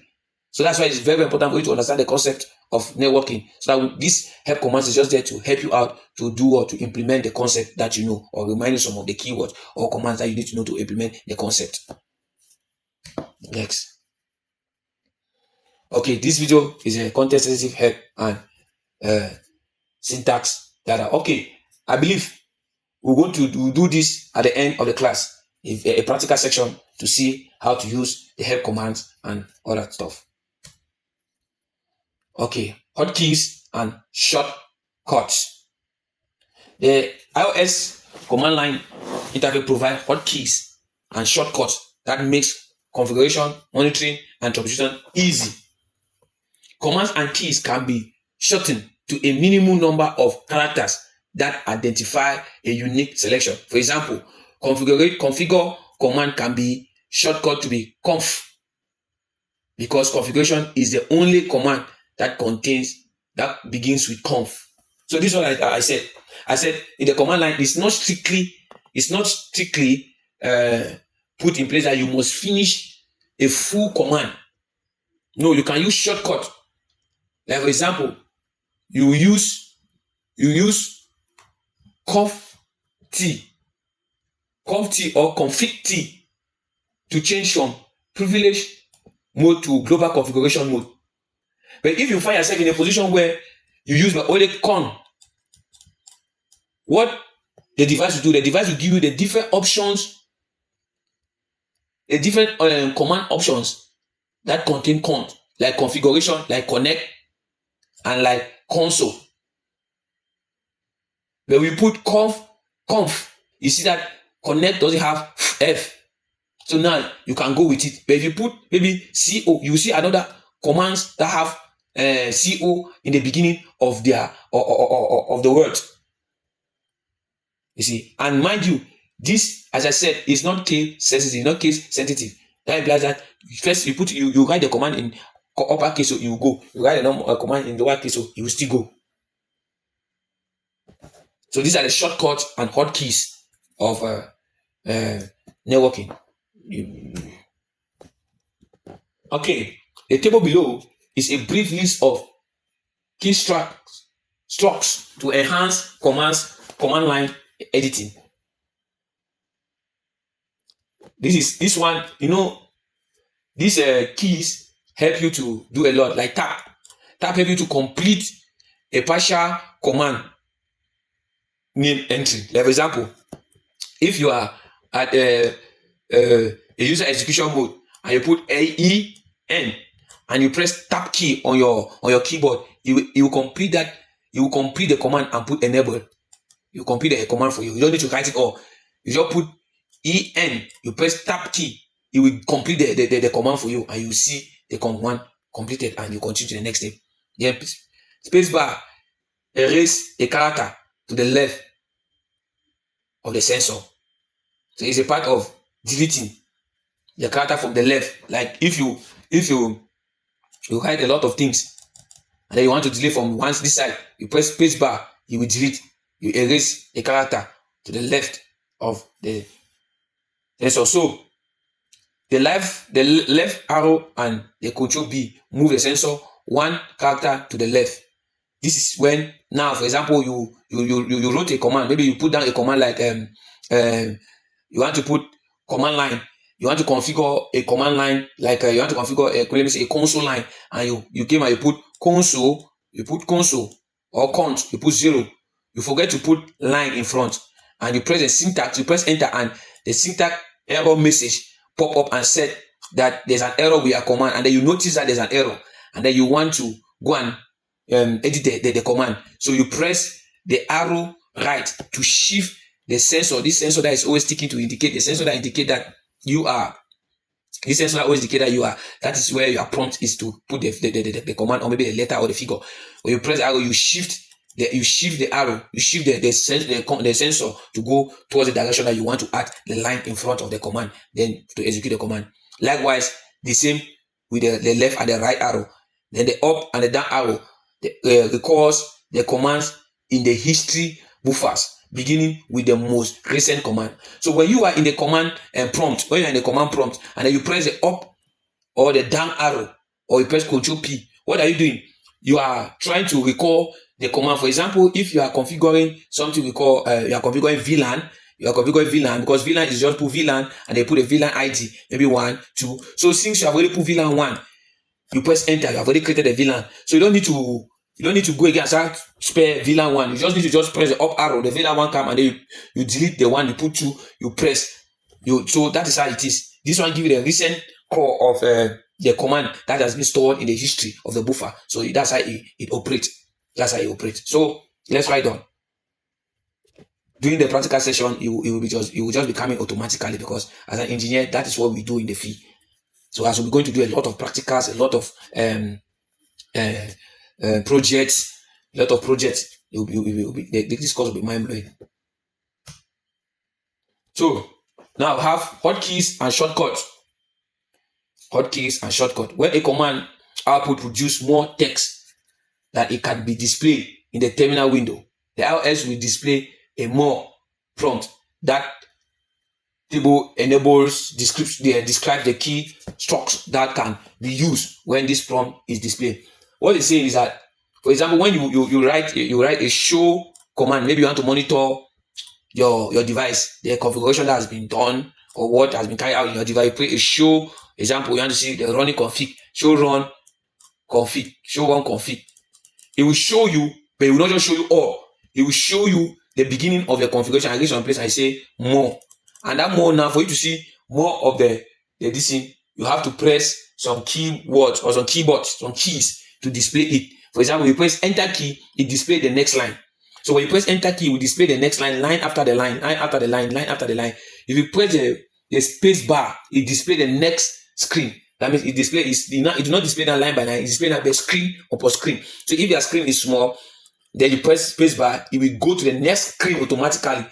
So that's why it's very, very important for you to understand the concept of networking. So that this help commands is just there to help you out to do or to implement the concept that you know, or remind you some of the keywords or commands that you need to know to implement the concept. Next. Okay, this video is a context-sensitive help and syntax data. Okay, I believe we're going to do this at the end of the class. A practical section to see how to use the help commands and all that stuff. Okay, hotkeys and shortcuts. The iOS command line interface provides hotkeys and shortcuts that makes configuration, monitoring, and troubleshooting easy. Commands and keys can be shortened to a minimum number of characters that identify a unique selection. For example, configure command can be shortcut to be conf, because configuration is the only command that begins with conf. So this one I said in the command line, it's not strictly put in place that you must finish a full command. No, you can use shortcut. Like for example, you use conf t or config t to change from privileged mode to global configuration mode. But if you find yourself in a position where you use only con, what the device will do, the device will give you the different options, the different command options that contain con, like configuration, like connect, and like console. When we put conf, you see that connect doesn't have F, So now you can go with it. But if you put maybe CO, you see another commands that have CO in the beginning of their of the word. You see, and mind you, this, as I said, is not case sensitive, not case sensitive. That implies that first you write the command in uppercase, so you will go. You write the command in lowercase, so you will still go. So these are the shortcuts and hotkeys of networking. Okay, the table below is a brief list of key strokes to enhance command line editing. This one, these keys help you to do a lot, like tab. Tab help you to complete a partial command name entry. Like for example, if you are at a user execution mode and you put AEN and you press tab key on your keyboard, you will complete that. You will complete the command and put enable. You complete the command for you. You don't need to write it all. You just put EN, you press tab key, it will complete the command for you, and you see the command completed, and you continue to the next step. Then spacebar erase a character to the left of the sensor. So it's a part of deleting the character from the left. Like if you hide a lot of things and then you want to delete from this side, you press spacebar, you will delete, you erase a character to the left of the sensor. So the left arrow and the Control B move the sensor one character to the left. This is when, now for example, you wrote a command. Maybe you put down a command like you want to put command line. You want to configure a command line like you want to configure a console line, and you came and you put console, or cont, you put 0. You forget to put line in front, and you press the syntax, you press enter, and the syntax error message pop up and said that there's an error with your command, and then you notice that there's an error, and then you want to go and edit the command. So you press the arrow right to shift the sensor. This sensor that is always ticking to indicate the sensor that indicate that you are. This sensor that always indicate that you are. That is where your prompt is to put the command, or maybe the letter or the figure. When you press the arrow, you shift the arrow, you shift the sensor to go towards the direction that you want to add the line in front of the command, then to execute the command. Likewise, the same with the left and the right arrow. Then the up and the down arrow records the commands in the history buffers, beginning with the most recent command. So when you are in the command prompt, and then you press the up or the down arrow, or you press Control P, what are you doing? You are trying to recall the command. For example, if you are configuring something we call you are configuring VLAN, because VLAN is just put VLAN and they put a VLAN ID, maybe 1, 2. So since you have already put VLAN 1, you press enter, you have already created a VLAN. So you don't need to go again and start spare VLAN 1. You just need to just press the up arrow, the VLAN 1 come, and then you delete the one, you put 2, you press. So that is how it is. This one gives you the recent core of the command that has been stored in the history of the buffer. So that's how it operates. That's how it operates. So let's write down. During the practical session, it will just be coming automatically, because as an engineer, that is what we do in the field. So as we're going to do a lot of practicals, a lot of projects, this course will be mind-blowing. So now have hotkeys and shortcuts. When a command output produce more text that it can be displayed in the terminal window, the IOS will display a more prompt. That table enables describe the key strokes that can be used when this prompt is displayed. What it's saying is that, for example, when you write a show command, maybe you want to monitor your device, the configuration that has been done or what has been carried out in your device. You put a show example, you want to see the running config, show run config. It will show you, but it will not just show you all. It will show you the beginning of the configuration. I get some place, I say more, and that more, now for you to see more of the this thing, you have to press some keywords or some keys to display it. For example, you press enter key, it displays the next line. So when you press enter key, it will display the next line after the line, line after the line. If you press the space bar, it display the next screen. That means it do not display that line by line. It display that the screen upon screen. So if your screen is small, then you press space bar, it will go to the next screen automatically.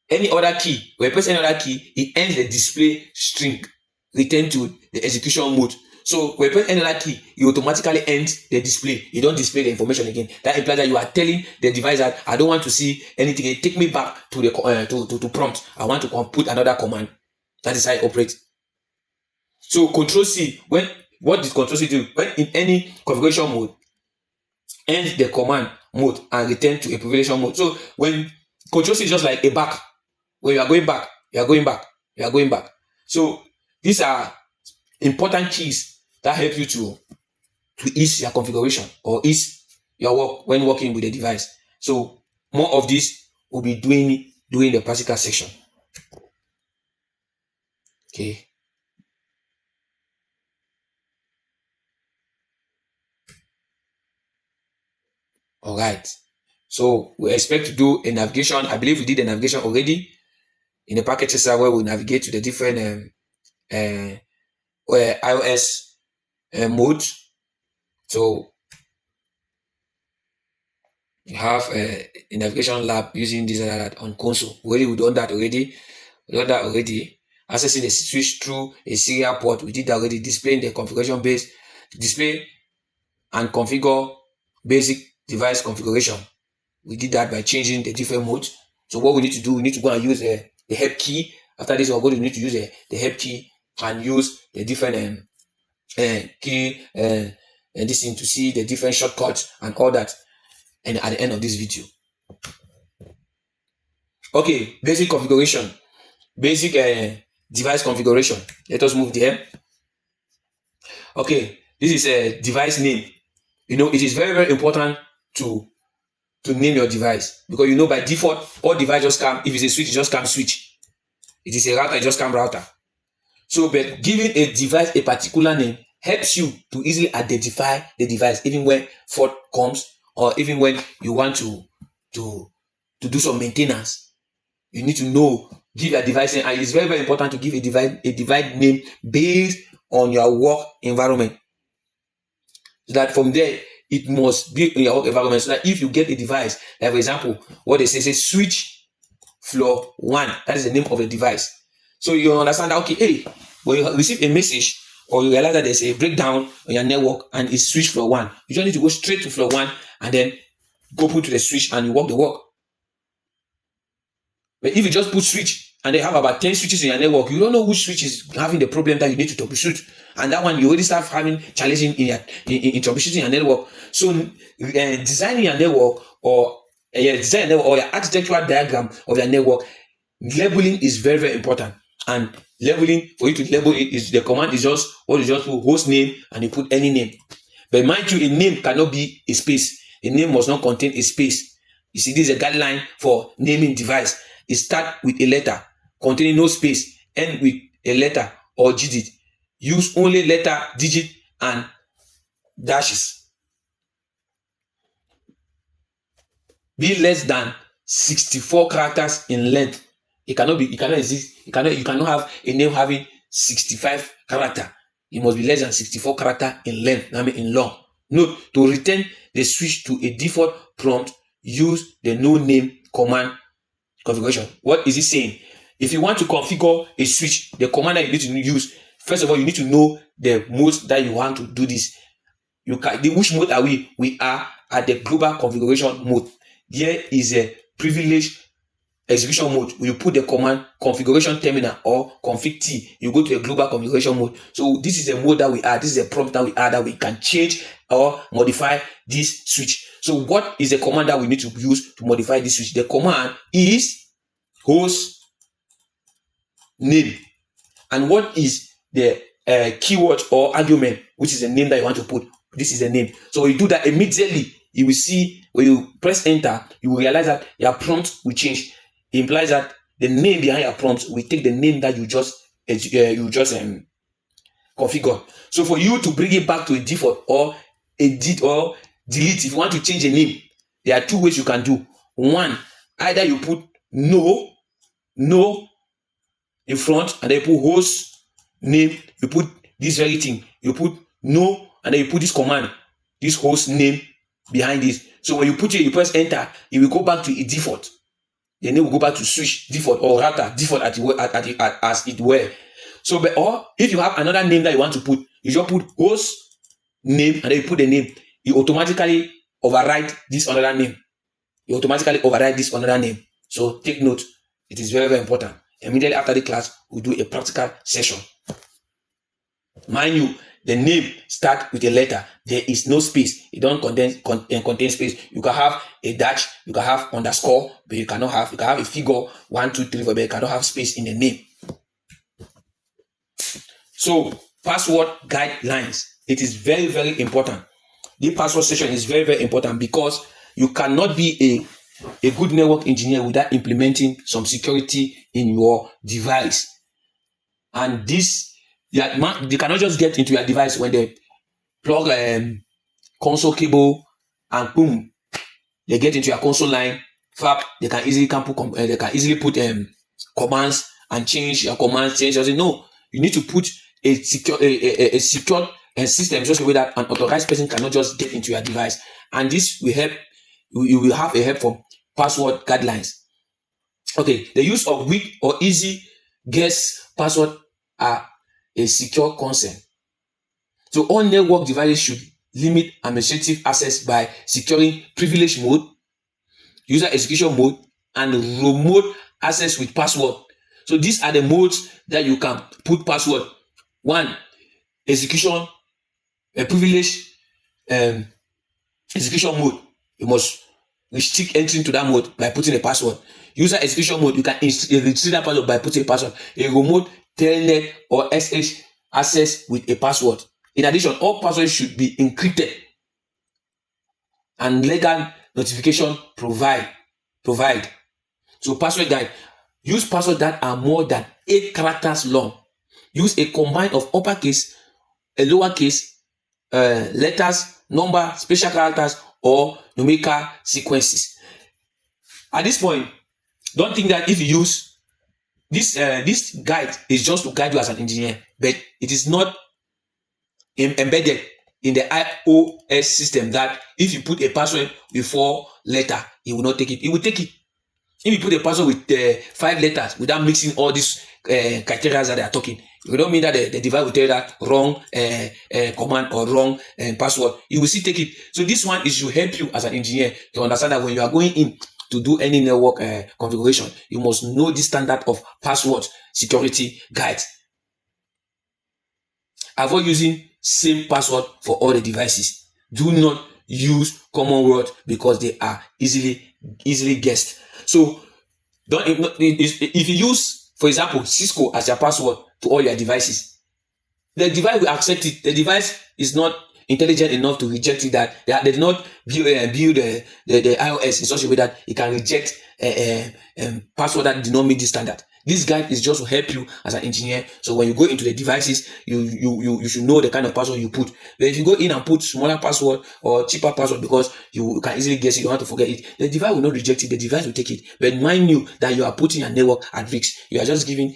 Any other key, when you press any other key, it ends the display string, return to the execution mode. So when you press any other key, it automatically ends the display. You don't display the information again. That implies that you are telling the device that I don't want to see anything. Take me back to the to prompt. I want to put another command. That is how it operates. So Control C, what did Control C do? When in any configuration mode, end the command mode and return to a preparation mode. So when Control C is just like a back, when you are going back, you are going back, you are going back. So these are important keys that help you to ease your configuration or ease your work when working with the device. So more of this will be doing the practical section. Okay. All right. So we expect to do a navigation. I believe we did the navigation already in the packet tracer where we navigate to the different iOS modes. So you have a navigation lab using this and that on console. We've done that already. Accessing the switch through a serial port. We did that already. Displaying the configuration base. Display and configure basic device configuration. We did that by changing the different modes. So what we need to do, we need to go and use the help key. After this, we're going to need to use the help key and use the different key and this thing to see the different shortcuts and all that. And at the end of this video. Okay, basic configuration. Basic device configuration. Let us move there. Okay, this is a device name. You know, it is very, very important to name your device, because you know by default all device just come. If it's a switch, it just comes switch. It is a router, it just comes router. So but giving a device a particular name helps you to easily identify the device, even when fault comes or even when you want to do some maintenance. You need to know, give your device name, and it's very, very important to give a device name based on your work environment, so that from there it must be in your work environment. So that if you get a device, like for example, what they say switch floor 1, that is the name of the device. So you understand that, okay, hey, when you receive a message or you realize that there's a breakdown on your network and it's switch floor 1, you just need to go straight to floor 1 and then go put to the switch and you work the work. But if you just put switch and they have about 10 switches in your network, you don't know which switch is having the problem that you need to troubleshoot. And that one, you already start having challenges in troubleshooting your network. So designing your network or your architectural diagram of your network, labeling is very, very important. And labeling, for you to label it, is the command is just what you just put host name and you put any name. But mind you, a name cannot be a space. A name must not contain a space. You see, this is a guideline for naming device. It starts with a letter containing no space, end with a letter or digit. Use only letter, digit, and dashes. Be less than 64 characters in length. You cannot have a name having 65 characters. It must be less than 64 characters in length, I mean in long. Note, to return the switch to a default prompt, use the no name command configuration. What is it saying? If you want to configure a switch, the command that you need to use, first of all, you need to know the modes that you want to do this. Which mode are we? We are at the global configuration mode. There is a privileged execution mode. You put the command configuration terminal or config T. You go to the global configuration mode. So this is the mode that we are. This is a prompt that we are, that we can change or modify this switch. So what is the command that we need to use to modify this switch? The command is host name. And what is the keyword or argument, which is the name that you want to put? This is the name. So when you do that, immediately you will see, when you press enter, you will realize that your prompt will change. It implies that the name behind your prompt will take the name that you just configure. So for you to bring it back to a default or edit or delete, if you want to change a name, there are two ways you can do. One, either you put no in front, and then you put host name, you put this very thing, you put no, and then you put this command, this host name behind this. So when you put it, you press enter, it will go back to its default. The name will go back to switch default, or rather default as it were. So, or if you have another name that you want to put, you just put host name, and then you put the name. You automatically override this another name. You automatically override this another name. So take note. It is very, very important. Immediately after the class, we'll do a practical session. Mind you, the name starts with a letter. There is no space. It don't contain space. You can have a dash, you can have underscore, but you can have a figure 1, 2, 3, 4, but you cannot have space in the name. So password guidelines. It is very, very important. The password session is very, very important because you cannot be a good network engineer without implementing some security in your device. And this, you cannot just get into your device when they plug console cable and boom, they get into your console line. They can easily put commands and change your commands. No, you need to put a secure system just the way that an authorized person cannot just get into your device. And this will help. You will have a help from password guidelines. Okay, the use of weak or easy guess password are a secure consent. So all network devices should limit administrative access by securing privilege mode, user execution mode, and remote access with password. So these are the modes that you can put password. 1, execution, a privilege execution mode. You must restrict entry into that mode by putting a password. User execution mode, you can restrict that password by putting a password. A remote telnet or SH access with a password. In addition, all passwords should be encrypted and legal notification provide. So password guide. Use passwords that are more than 8 characters long. Use a combine of uppercase, a lowercase, letters, number, special characters, or numerical sequences. At this point, don't think that if you use this guide is just to guide you as an engineer, but it is not embedded in the iOS system that if you put a password with 4 letters, it will not take it. It will take it. If you put a password with 5 letters without mixing all these criteria that they are talking, it don't mean that the device will tell you that wrong command or wrong password. You will still take it. So this one is to help you as an engineer to understand that when you are going in to do any network configuration, you must know the standard of password security guides. Avoid using same password for all the devices. Do not use common words because they are easily guessed. So if you use, for example, Cisco as your password to all your devices, the device will accept it. The device is not intelligent enough to reject it. That they did not build the iOS in such a way that it can reject a password that did not meet the standard. This guide is just to help you as an engineer. So when you go into the devices, you should know the kind of password you put. But if you go in and put smaller password or cheaper password because you can easily guess it, you don't have to forget it, the device will not reject it. The device will take it. But mind you that you are putting your network at risk. You are just giving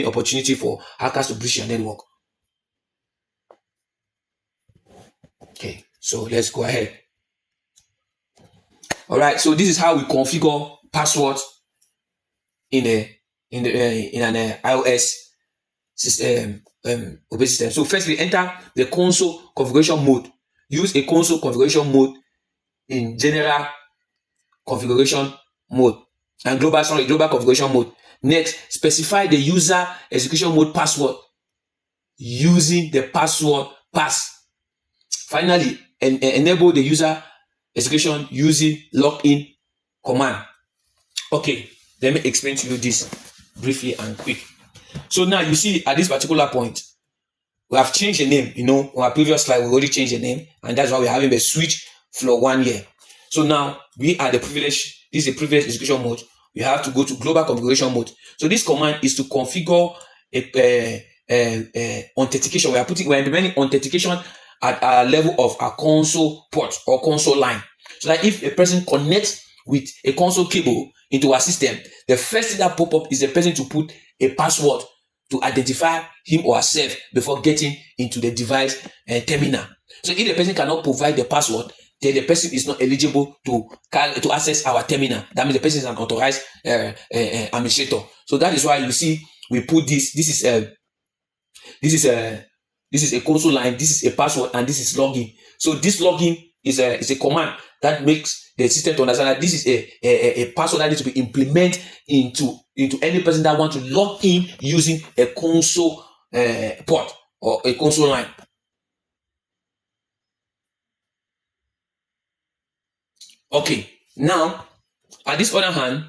opportunity for hackers to breach your network. Okay, so let's go ahead. All right, so this is how we configure passwords in an iOS system, operating system. So first we enter the console configuration mode. Use a console configuration mode in general configuration mode and global configuration mode. Next, specify the user execution mode password using the password pass. Finally, enable the user execution using login command. Okay. Let me explain to you this briefly and quick. So now you see at this particular point, we have changed the name. You know, on our previous slide, we already changed the name, and that's why we're having the switch floor 1 year. So now we are the privilege. This is a privilege execution mode. We have to go to global configuration mode. So this command is to configure authentication. We're implementing authentication at a level of our console port or console line. So that if a person connects with a console cable into our system, the first thing that pop up is the person to put a password to identify him or herself before getting into the device terminal. So if the person cannot provide the password, then the person is not eligible to access our terminal. That means the person is an authorized administrator. So that is why you see we put this. This is a console line. This is a password, and this is login. So this login is a command that makes the system to understand that this is a password that needs to be implemented into any person that wants to log in using a console port or a console line. Okay, now at this other hand,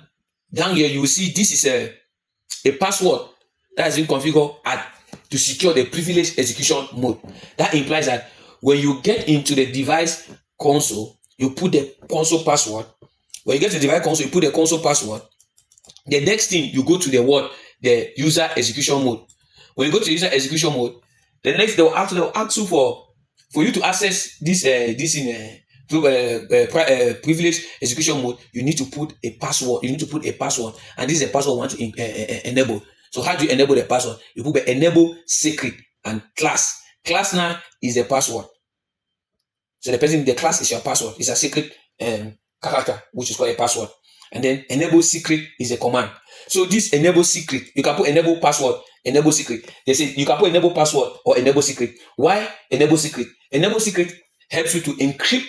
down here you will see this is a password that has been configured to secure the privileged execution mode. That implies that when you get into the device console, you put the console password. When you get to the device console, you put the console password. The next thing, you go to the user execution mode. When you go to user execution mode, the next they'll ask you for you to access this privileged execution mode. You need to put a password. You need to put a password, and this is a password we want to enable. So how do you enable the password? You put the enable secret and class. Class now is the password. So the class is your password. It's a secret character, which is called a password. And then enable secret is a command. So this enable secret, you can put enable password, enable secret. They say you can put enable password or enable secret. Why enable secret? Enable secret helps you to encrypt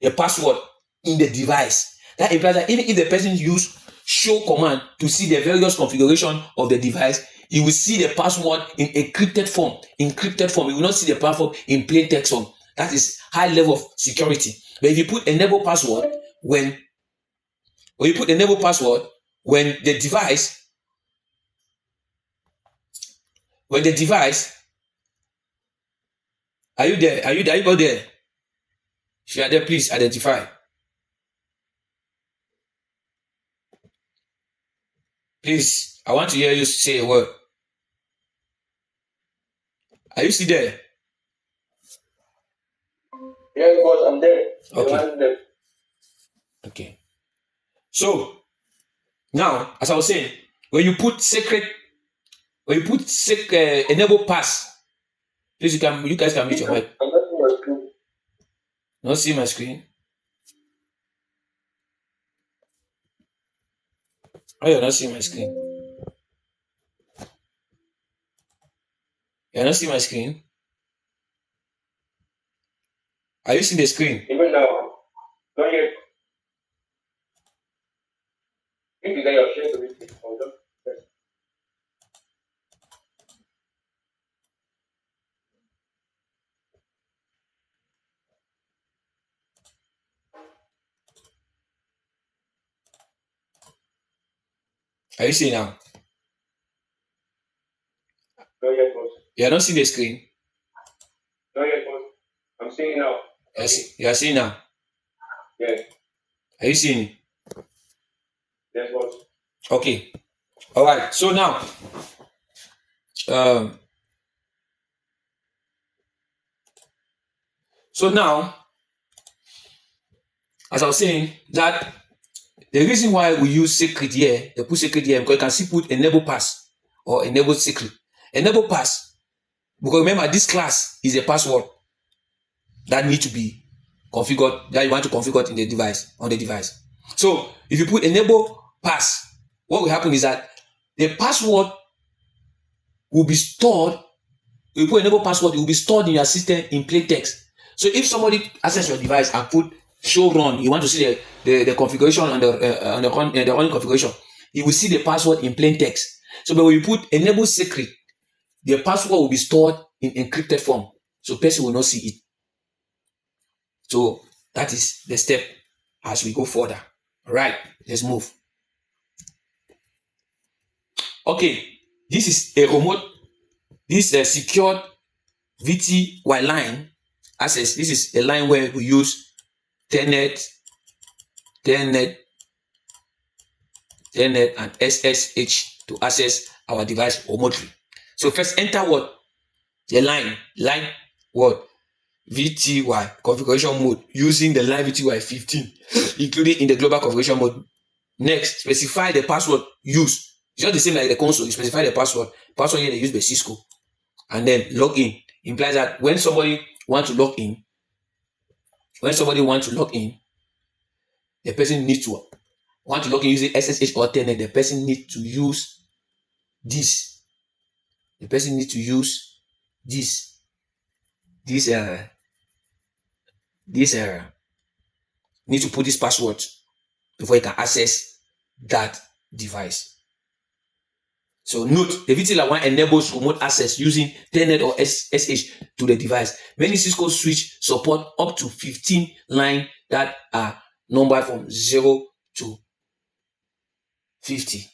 a password in the device. That implies that even if the person use show command to see the various configuration of the device, you will see the password in encrypted form. Encrypted form. You will not see the password in plain text form. That is high level of security. But if you put enable password when the device, are you there? Are you there? If you are there, please identify. Please, I want to hear you say a word. Are you still there? Yes, boss, I'm there. Okay. Okay. So now, as I was saying, when you put enable pass, please you guys can mute your mic. I'm not seeing my screen. Not see my screen. Oh, you're not seeing my screen. You're not seeing my screen. Are you seeing the screen? Even now, not yet. If you get your share to it, I'll just press. Are you seeing now? Not yet, boss. You're not seeing the screen. Not yet, boss. I'm seeing it now. You're seeing now. Yes. Are you seeing it? Yes, boss. Okay. All right. So now, as I was saying, that the reason why we use secret here, they put secret here, because you can still put enable pass or enable secret. Enable pass, because remember this class is a password that needs to be configured, that you want to configure in the device, on the device. So if you put enable pass, what will happen is that the password will be stored. If you put enable password, it will be stored in your system in plain text. So if somebody access your device and put show run, you want to see the configuration on the running configuration, you will see the password in plain text. So but when you put enable secret, the password will be stored in encrypted form, so person will not see it. So that is the step as we go further. All right, let's move. Okay, this is a remote, this secured VTY line access. This is a line where we use Telnet, and SSH to access our device remotely. So first enter what? The line what? VTY configuration mode using the line VTY 15, including in the global configuration mode. Next, specify the password used. It's just the same like the console. You specify the password. Password here they use by Cisco. And then log in. Implies that when somebody wants to log in, the person needs to want to log in using SSH or Telnet. The person needs to use this. The person needs to use this. Need to put this password before you can access that device. So note, the VTLAN enables remote access using Telnet or SSH to the device. Many Cisco switch support up to 15 lines that are numbered from 0 to 50.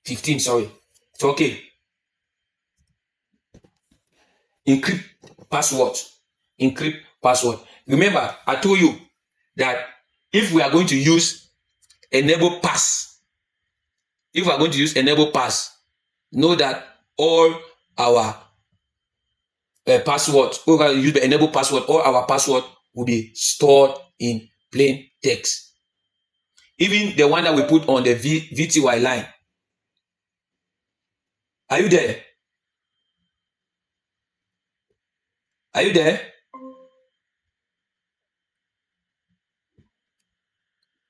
15, sorry. It's okay. Encrypt password. Remember, I told you that if we are going to use enable pass, know that all our password, all our password will be stored in plain text. Even the one that we put on the VTY line. Are you there? Are you there?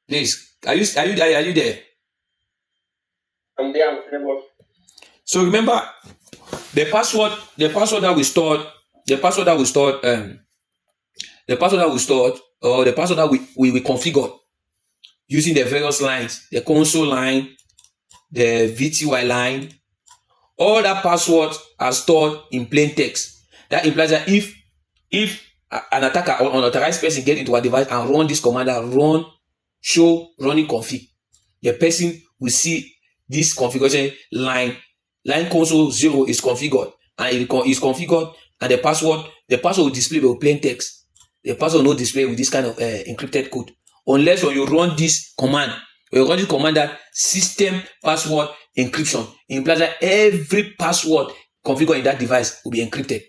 Please, are you there? I'm there. I'm there. So remember, the password that we stored, or the password that we configured using the various lines, the console line, the VTY line, all that passwords are stored in plain text. That implies that if an attacker or unauthorized person get into a device and run this command, run show running config, the person will see this configuration line console 0 is configured, and it is configured, and the password will display with plain text. The password will not display with this kind of encrypted code, unless when you run this command, that system password encryption, it implies that every password configured in that device will be encrypted.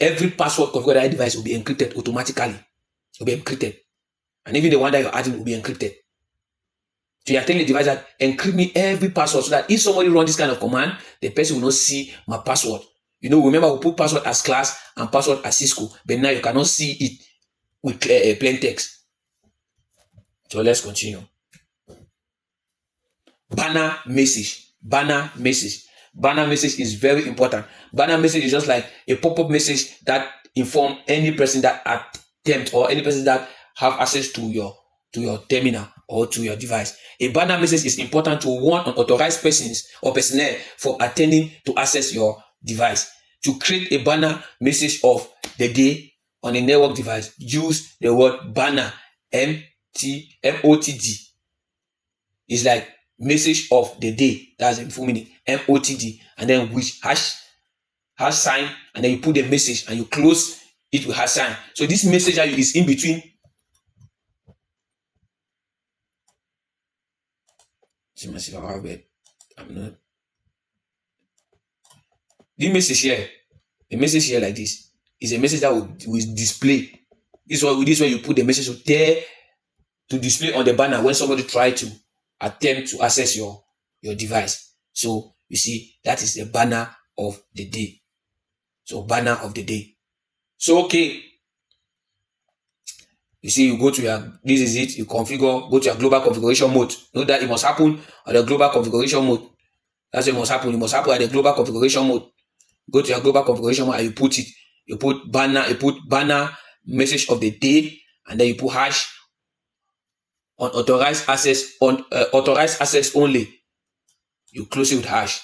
Every password configured in that device will be encrypted automatically. It will be encrypted. And even the one that you're adding will be encrypted. So you are telling the device that encrypt me every password, so that if somebody runs this kind of command, the person will not see my password. You know, remember we put password as class and password as Cisco, but now you cannot see it with plain text. So let's continue. Banner message. Banner message is very important. Banner message is just like a pop-up message that inform any person that attempt, or any person that have access to your terminal or to your device. A banner message is important to warn unauthorized persons or personnel for attending to access your device. To create a banner message of the day on a network device, use the word banner, MOTD. It's like message of the day. That's the full meaning, MOTD, and then which hash sign, and then you put the message and you close it with hash sign. So this message is in between. I'm not. The message here like this is a message that will display. This way you put the message there to display on the banner when somebody try to attempt to access your device. So you see, that is the banner of the day. So banner of the day. So okay, you see, you go to this is it, you configure, go to your global configuration mode. Note that it must happen on the global configuration mode. That's what it must happen. It must happen at the global configuration mode. Go to your global configuration mode and you put banner message of the day, and then you put hash on authorized access only. You close it with hash,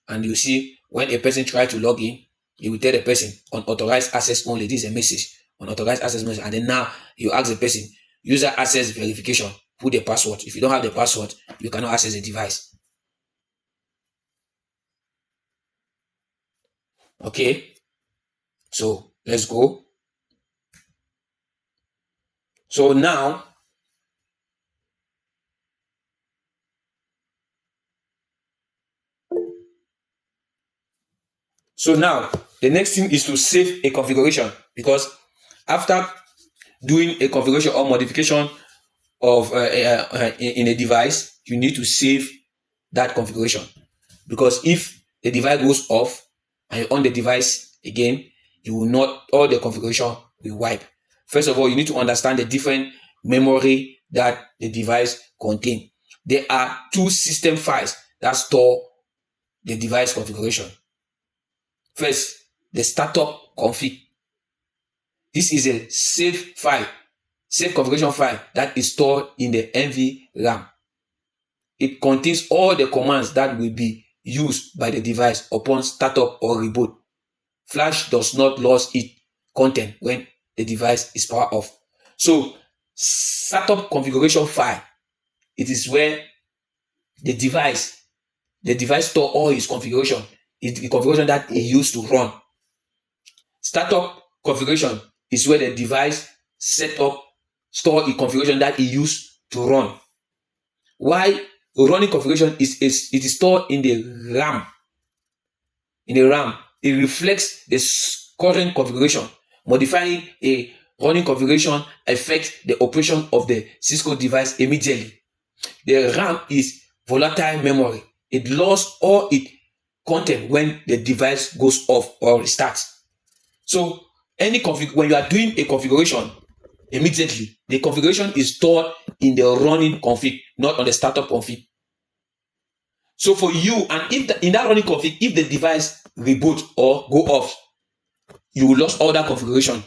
and you see when a person try to log in, you will tell the person unauthorized access only. This is a message, unauthorized access message, and then now you ask the person user access verification, put the password. If you don't have the password, you cannot access the device. Okay, so let's go. So now the next thing is to save a configuration, because after doing a configuration or modification of in a device, you need to save that configuration, because if the device goes off and you on the device again, you will not, all the configuration will wipe. First of all, you need to understand the different memory that the device contains. There are two system files that store the device configuration. First, the startup config. This is a save file, save configuration file that is stored in the NVRAM. It contains all the commands that will be used by the device upon startup or reboot. Flash does not lose its content when the device is powered off. So, startup configuration file, it is where the device store all its configuration. It's the configuration that it used to run. Startup configuration is where the device store a configuration that it used to run. Why running configuration is stored in the RAM. In the RAM, it reflects the current configuration. Modifying a running configuration affects the operation of the Cisco device immediately. The RAM is volatile memory. It loses all its content when the device goes off or restarts. So when you are doing a configuration, immediately the configuration is stored in the running config, not on the startup config. So for you, and if in that running config, if the device reboot or go off, you will lose all that configuration.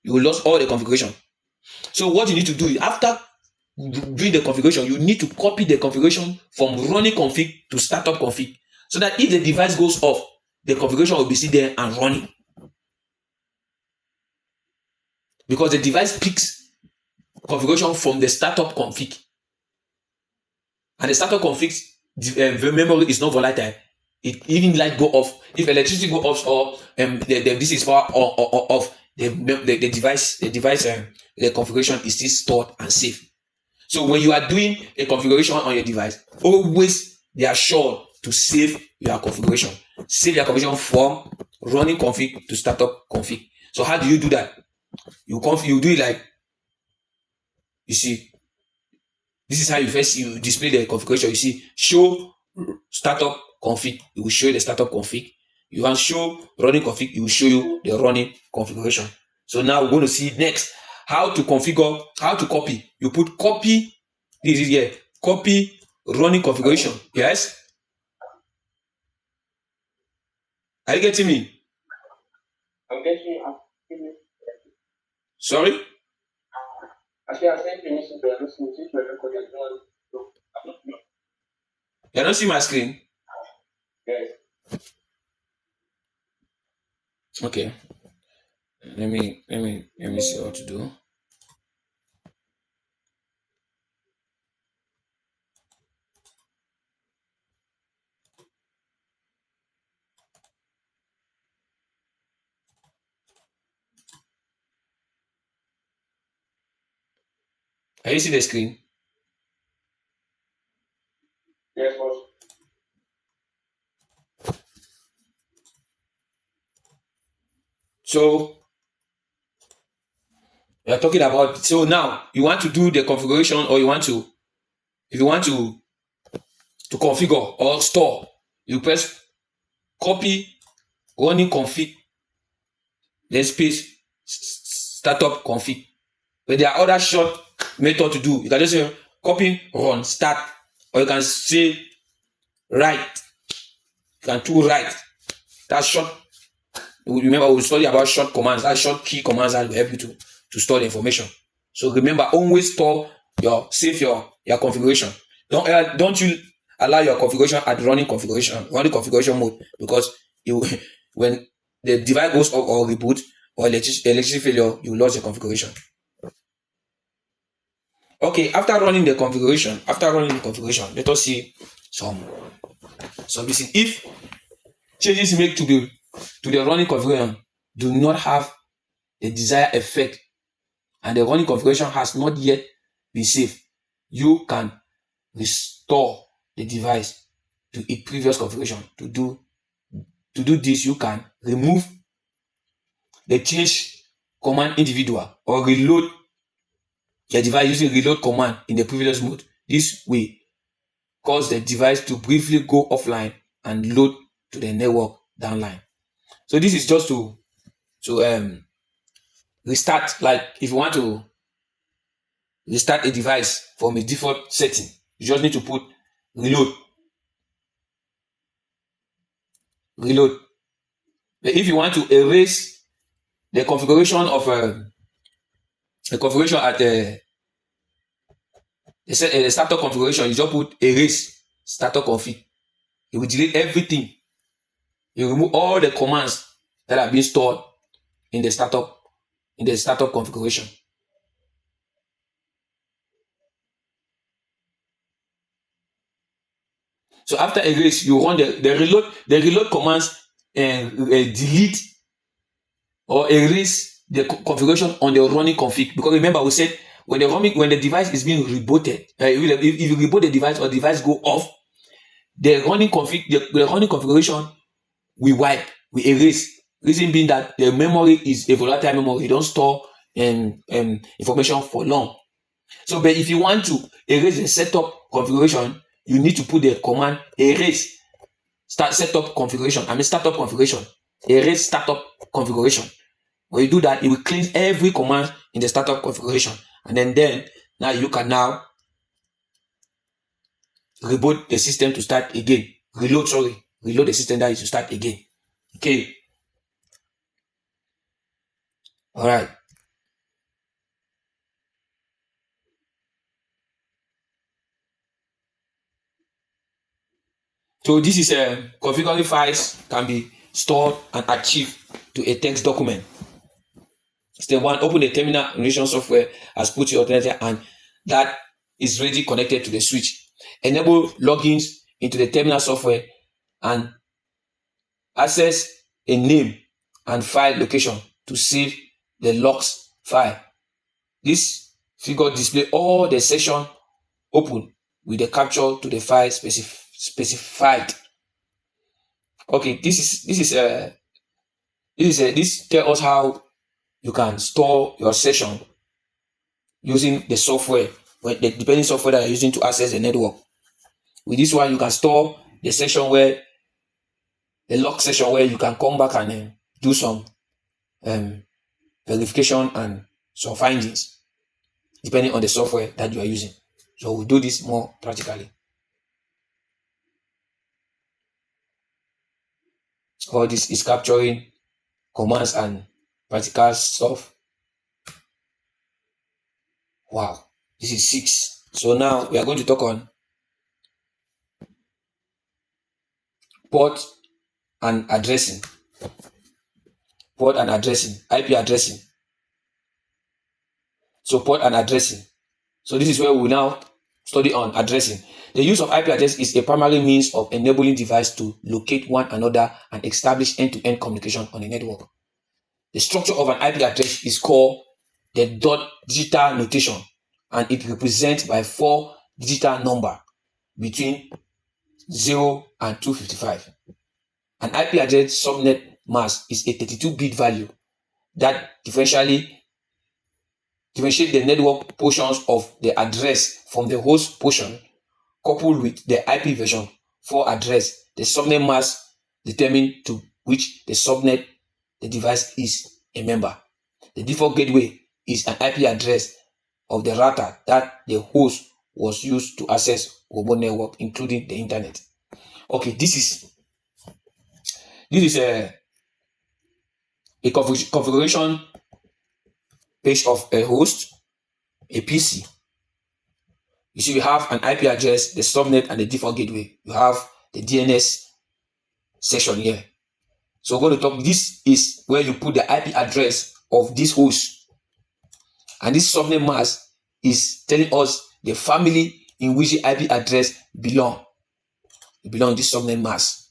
You will lose all the configuration. So what you need to do is, after doing the configuration, you need to copy the configuration from running config to startup config, so that if the device goes off, the configuration will be still there and running. Because the device picks configuration from the startup config, and the startup config memory is not volatile. It even light go off. If electricity go off, or this is power or off, the device the configuration is still stored and safe. So when you are doing a configuration on your device, always be assured to save your configuration. Save your configuration from running config to startup config. So how do you do that? You do it like, you see, this is how you display the configuration. You see, show startup config, it will show you the startup config. You want show running config, it will show you the running configuration. So now we're going to see next how to configure, how to copy. You put copy, this is here, copy running configuration. Yes? Are you getting me? I'm getting you. Sorry? Actually, I said finish it, but I'm listening to it, because you're doing it. So, I'm not doing it. You don't see my screen? Yes. Okay. Let me see what to do. Can you see the screen? Yes, boss. So we are talking about, so now you want to do the configuration, or if you want to configure or store, you press copy running config, then space startup config. But there are other short methods to do. You can just say copy run start, or you can say write. You can do write. That's short. Remember, we study about short commands. That's short key commands that will help you to store the information. So remember, always save your configuration. Don't you allow your configuration at running configuration mode, because when the device goes up or reboot or electricity failure, you lose the configuration. Okay, after running the configuration, let us see some listen. If changes made to the running configuration do not have the desired effect, and the running configuration has not yet been saved, you can restore the device to its previous configuration to do to do this, you can remove the change command individual or reload the device using reload command in the previous mode. This will cause the device to briefly go offline and load to the network downline. So this is just to restart. Like if you want to restart a device from a default setting, you just need to put reload. But if you want to erase the configuration of the configuration at the startup configuration, you just put erase startup config. It will delete everything. You remove all the commands that have been stored in the startup configuration. So after erase, you run the reload commands and delete or erase the configuration on the running config. Because remember, we said when the device is being rebooted, if you reboot the device or the device go off, the running configuration we wipe, we erase. Reason being that the memory is a volatile memory. You don't store information for long. So, but if you want to erase the setup configuration, you need to put the command erase startup configuration. Erase startup configuration. When you do that, it will clean every command in the startup configuration, and then now you can now reboot the system to start again. Reload the system that is to start again. Okay. All right. So this is configuring files can be stored and achieved to a text document. Step 1, open the terminal emulation software as put your alternator, and that is ready connected to the switch. Enable logins into the terminal software and access a name and file location to save the logs file. This figure displays all the session open with the capture to the file specified. Okay, this tells us how you can store your session using the software, the depending software that you're using to access the network. With this one, you can store the session the log session where you can come back and do some verification and some findings depending on the software that you are using. So we'll do this more practically. All this is capturing commands and practical stuff. Wow, this is 6. So now we are going to talk on port and addressing. IP addressing. So port and addressing. So this is where we will now study on addressing. The use of IP address is a primary means of enabling devices to locate one another and establish end-to-end communication on a network. The structure of an IP address is called the digital notation, and it represents by 4 digital number between 0 and 255. An IP address subnet mask is a 32-bit value that differentiate the network portions of the address from the host portion, coupled with the IP version for address. The subnet mask determines to which the subnet the device is a member. The default gateway is an IP address of the router that the host was used to access remote network, including the internet. Okay, this is a configuration page of a host, a PC. You see, we have an IP address, the subnet, and the default gateway. You have the DNS section here. So we're going to talk, this is where you put the IP address of this host. And this subnet mask is telling us the family in which the IP address belong. It belongs to this subnet mask.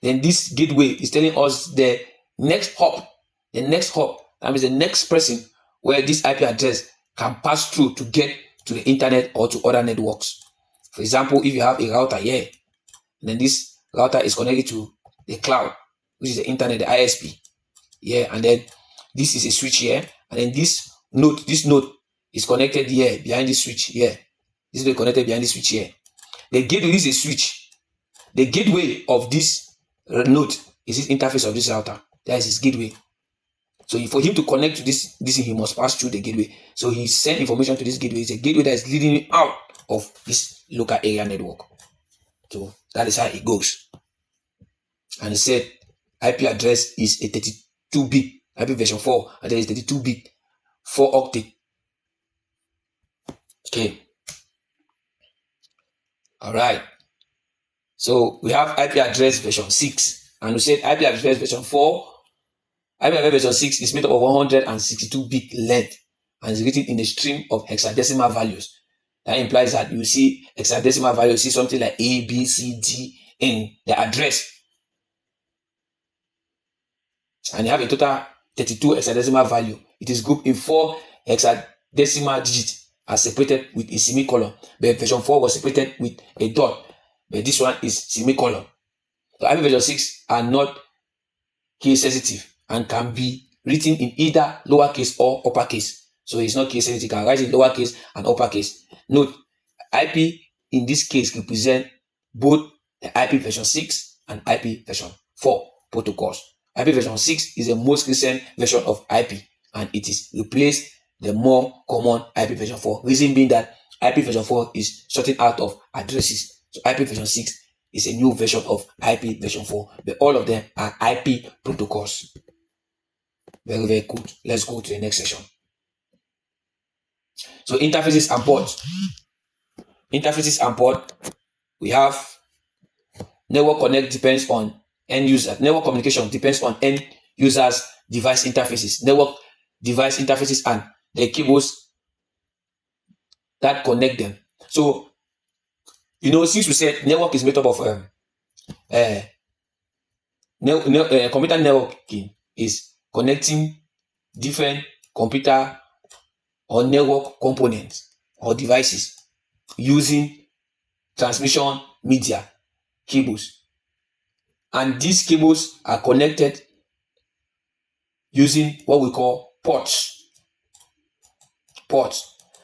Then this gateway is telling us the next hop. That means the next person where this IP address can pass through to get to the internet or to other networks. For example, if you have a router here, then this router is connected to the cloud. which is the internet, the ISP. Yeah, and then this is a switch here, and then this node is connected here behind this switch here. This is connected behind this switch here. The gateway is a switch. The gateway of this node is this interface of this router. That is his gateway. So for him to connect to this, he must pass through the gateway. So he sent information to this gateway. It's a gateway that is leading out of this local area network. So that is how it goes. And he said IP address is a 32-bit IP version 4, and there is 32-bit 4-octet. Okay. All right. So we have IP address version 6, and we said IP address version 4. IP address version 6 is made up of 162-bit length and is written in a stream of hexadecimal values. That implies that you see hexadecimal values, see something like A, B, C, D in the address. And you have a total 32 hexadecimal value. It is grouped in 4 hexadecimal digits as separated with a semicolon. But version 4 was separated with a dot. But this one is semicolon. So IP version 6 are not case sensitive and can be written in either lowercase or uppercase. So it's not case sensitive. You can write in lowercase and uppercase. Note, IP in this case represent both the IP version 6 and IP version 4 protocols. IP version 6 is the most recent version of IP, and it is replaced the more common IP version 4. Reason being that IP version 4 is sorting out of addresses. So IP version 6 is a new version of IP version 4, but all of them are IP protocols. Very, very good. Let's go to the next section. So interfaces and ports. Interfaces and port. We have network connect depends on end user. Network communication depends on end users' device interfaces. Network device interfaces and the cables that connect them. So, since we said network is made up of computer networking is connecting different computer or network components or devices using transmission media cables, and these cables are connected using what we call ports,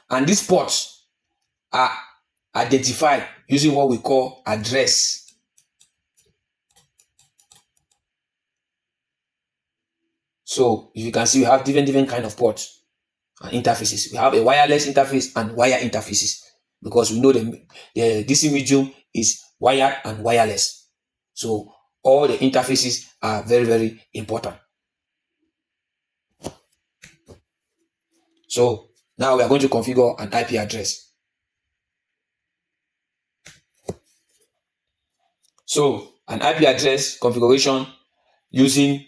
and these ports are identified using what we call address. So if you can see, we have different kind of ports and interfaces. We have a wireless interface and wire interfaces, because we know the DC medium is wired and wireless. So all the interfaces are very, very important. So now we are going to configure an IP address. So an IP address configuration using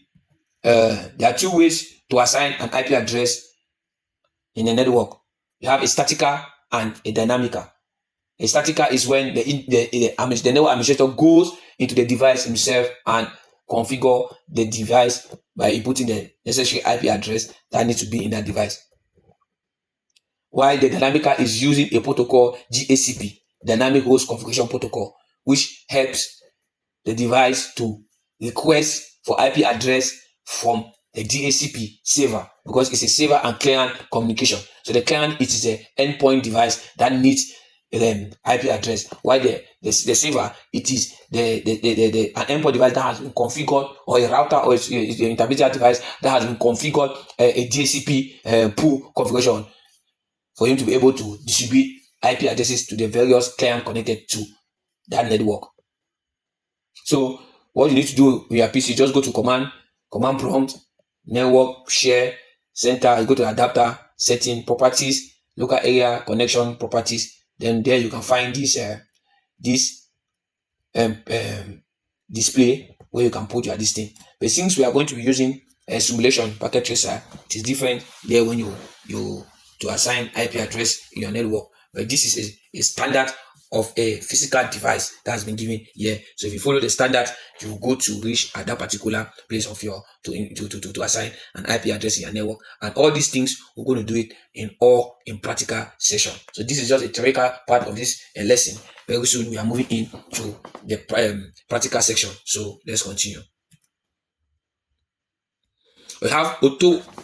there are two ways to assign an IP address in a network. You have a statical and a dynamical. A statical is when the network administrator goes into the device himself and configure the device by inputting the necessary IP address that needs to be in that device. While the dynamical is using a protocol DHCP, Dynamic Host Configuration Protocol, which helps the device to request for IP address from the DHCP server, because it's a server and client communication. So the client, it is an endpoint device that needs IP address, while the server, it is an endpoint device that has been configured, or a router, or it's the intermediate device that has been configured a DHCP pool configuration for him to be able to distribute IP addresses to the various clients connected to that network. So what you need to do with your PC, just go to command prompt, network, share, center, you go to adapter, setting, properties, local area, connection, properties. Then there you can find this display where you can put your this thing. But since we are going to be using a simulation packet tracer, it is different there when you to assign IP address in your network. But this is a standard of a physical device that has been given here. So if you follow the standard, you go to reach at that particular place of your to assign an IP address in your network. And all these things, we're going to do it in practical session. So this is just a theoretical part of this lesson. Very soon we are moving into the practical section. So let's continue. We have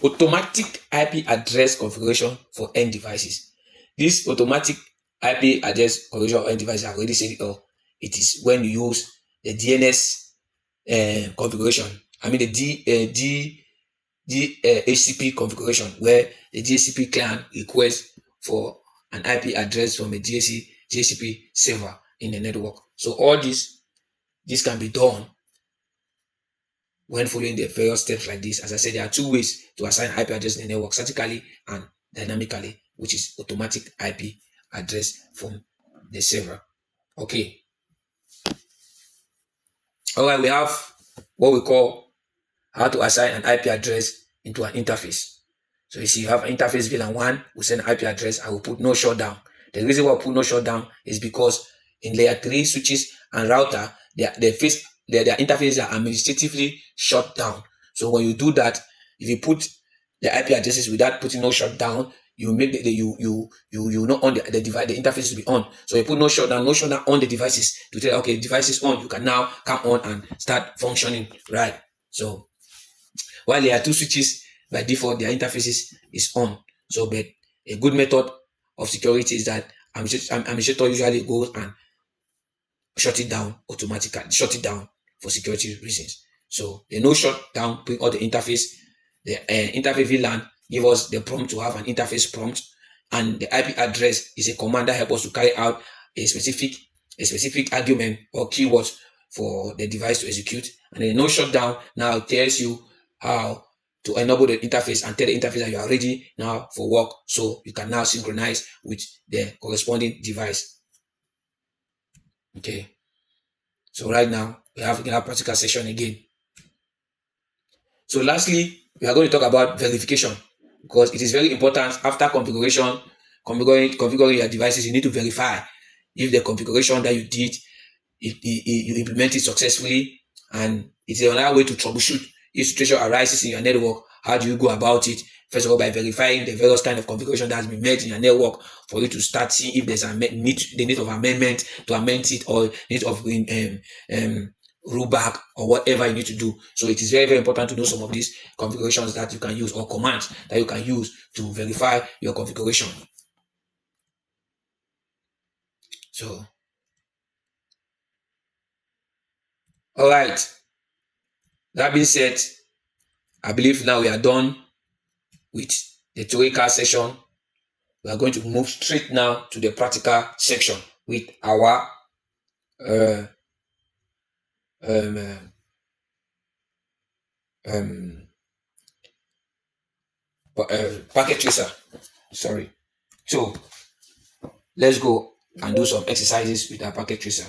automatic IP address configuration for end devices. This automatic IP address configuration for end devices, I've already said it all. It is when you use the DNS configuration. I mean the DHCP configuration, where the DHCP client requests for an IP address from a DHCP server in the network. So all this can be done when following the various steps like this. As I said, there are two ways to assign IP address in the network: statically and dynamically, which is automatic IP address from the server. Okay. All right, we have what we call how to assign an IP address into an interface. So you see, you have interface VLAN 1, we send IP address, I will put no shutdown. The reason why I put no shutdown is because in layer 3 switches and router, their interfaces are administratively shut down. So when you do that, if you put the IP addresses without putting no shutdown, you make you not on the device, the interface to be on. So you put no shutdown on the devices to tell, okay, device is on, you can now come on and start functioning, right? So while layer 2 switches, by default, their interfaces is on. So, but a good method of security is that administrator usually goes and shut it down automatically, shut it down for security reasons. So the no shutdown bring all the interface, the interface VLAN give us the prompt to have an interface prompt, and the IP address is a command that helps us to carry out a specific argument or keywords for the device to execute. And the no shutdown now tells you how to enable the interface and tell the interface that you are ready now for work, so you can now synchronize with the corresponding device. Okay, so right now we have a practical session again. So lastly, we are going to talk about verification, because it is very important. After configuring your devices, you need to verify if the configuration that you did, you implement it successfully, and it's another way to troubleshoot if situation arises in your network. How do you go about it? First of all, by verifying the various kind of configuration that has been made in your network, for you to start seeing if there's the need of amendment to amend it, or need of rollback, or whatever you need to do. So it is very, very important to know some of these configurations that you can use, or commands that you can use to verify your configuration. So, all right. That being said, I believe now we are done with the theoretical session. We are going to move straight now to the practical section with our packet tracer. Sorry. So let's go and do some exercises with our packet tracer.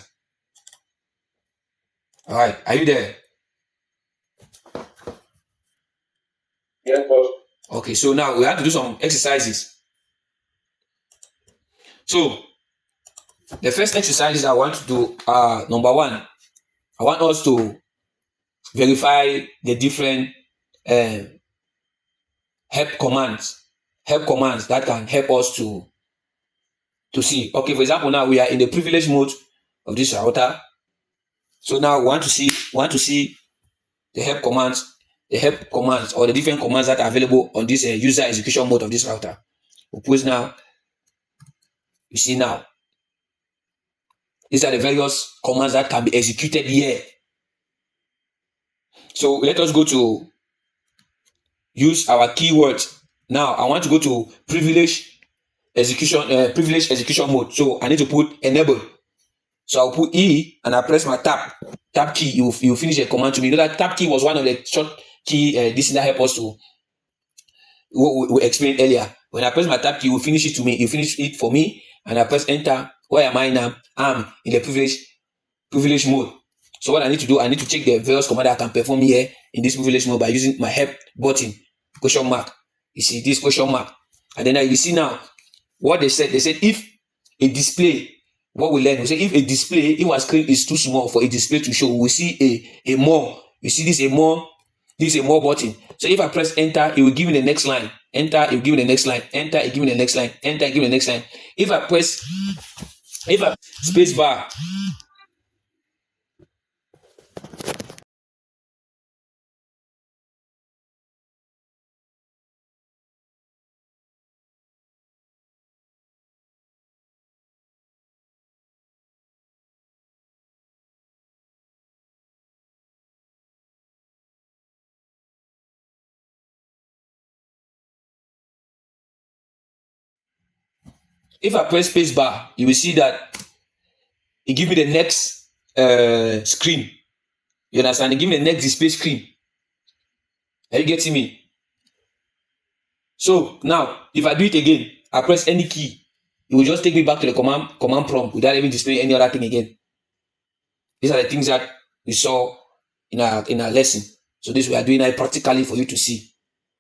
All right, are you there? Yes, boss. Okay, so now we have to do some exercises. So the first exercises I want to do are, number one, I want us to verify the different help commands that can help us to see. Okay, for example, now we are in the privilege mode of this router. So now we want to see the help commands, or the different commands that are available on this user execution mode of this router. We'll put now, you see now, these are the various commands that can be executed here. So let us go to use our keywords. Now I want to go to privilege execution mode. So I need to put enable. So I'll put E and I press my tab key. You finish a command to me. You know that tab key was one of the short key this that help us to what we explained earlier. When I press my tab key, you finish it to me. You finish it for me, and I press enter. Where am I now? I'm in the privilege mode. So what I need to do, I need to check the various commands I can perform here in this privilege mode by using my help button, question mark. You see this question mark, and then you see now what they said. They said if a display, what we learned, we say if a display, if our screen is too small for a display to show, we see a more. You see this a more. This is a more button. So if I press enter, it will give me the next line. Enter, it will give me the next line. Enter, it will give me the next line. Enter, it will give me the next line. If I space bar, If I press space bar, you will see that it gives me the next screen. You understand? It gives me the next display screen. Are you getting me? So now, if I do it again, I press any key, it will just take me back to the command prompt without even displaying any other thing again. These are the things that we saw in our lesson. So this we are doing it practically for you to see.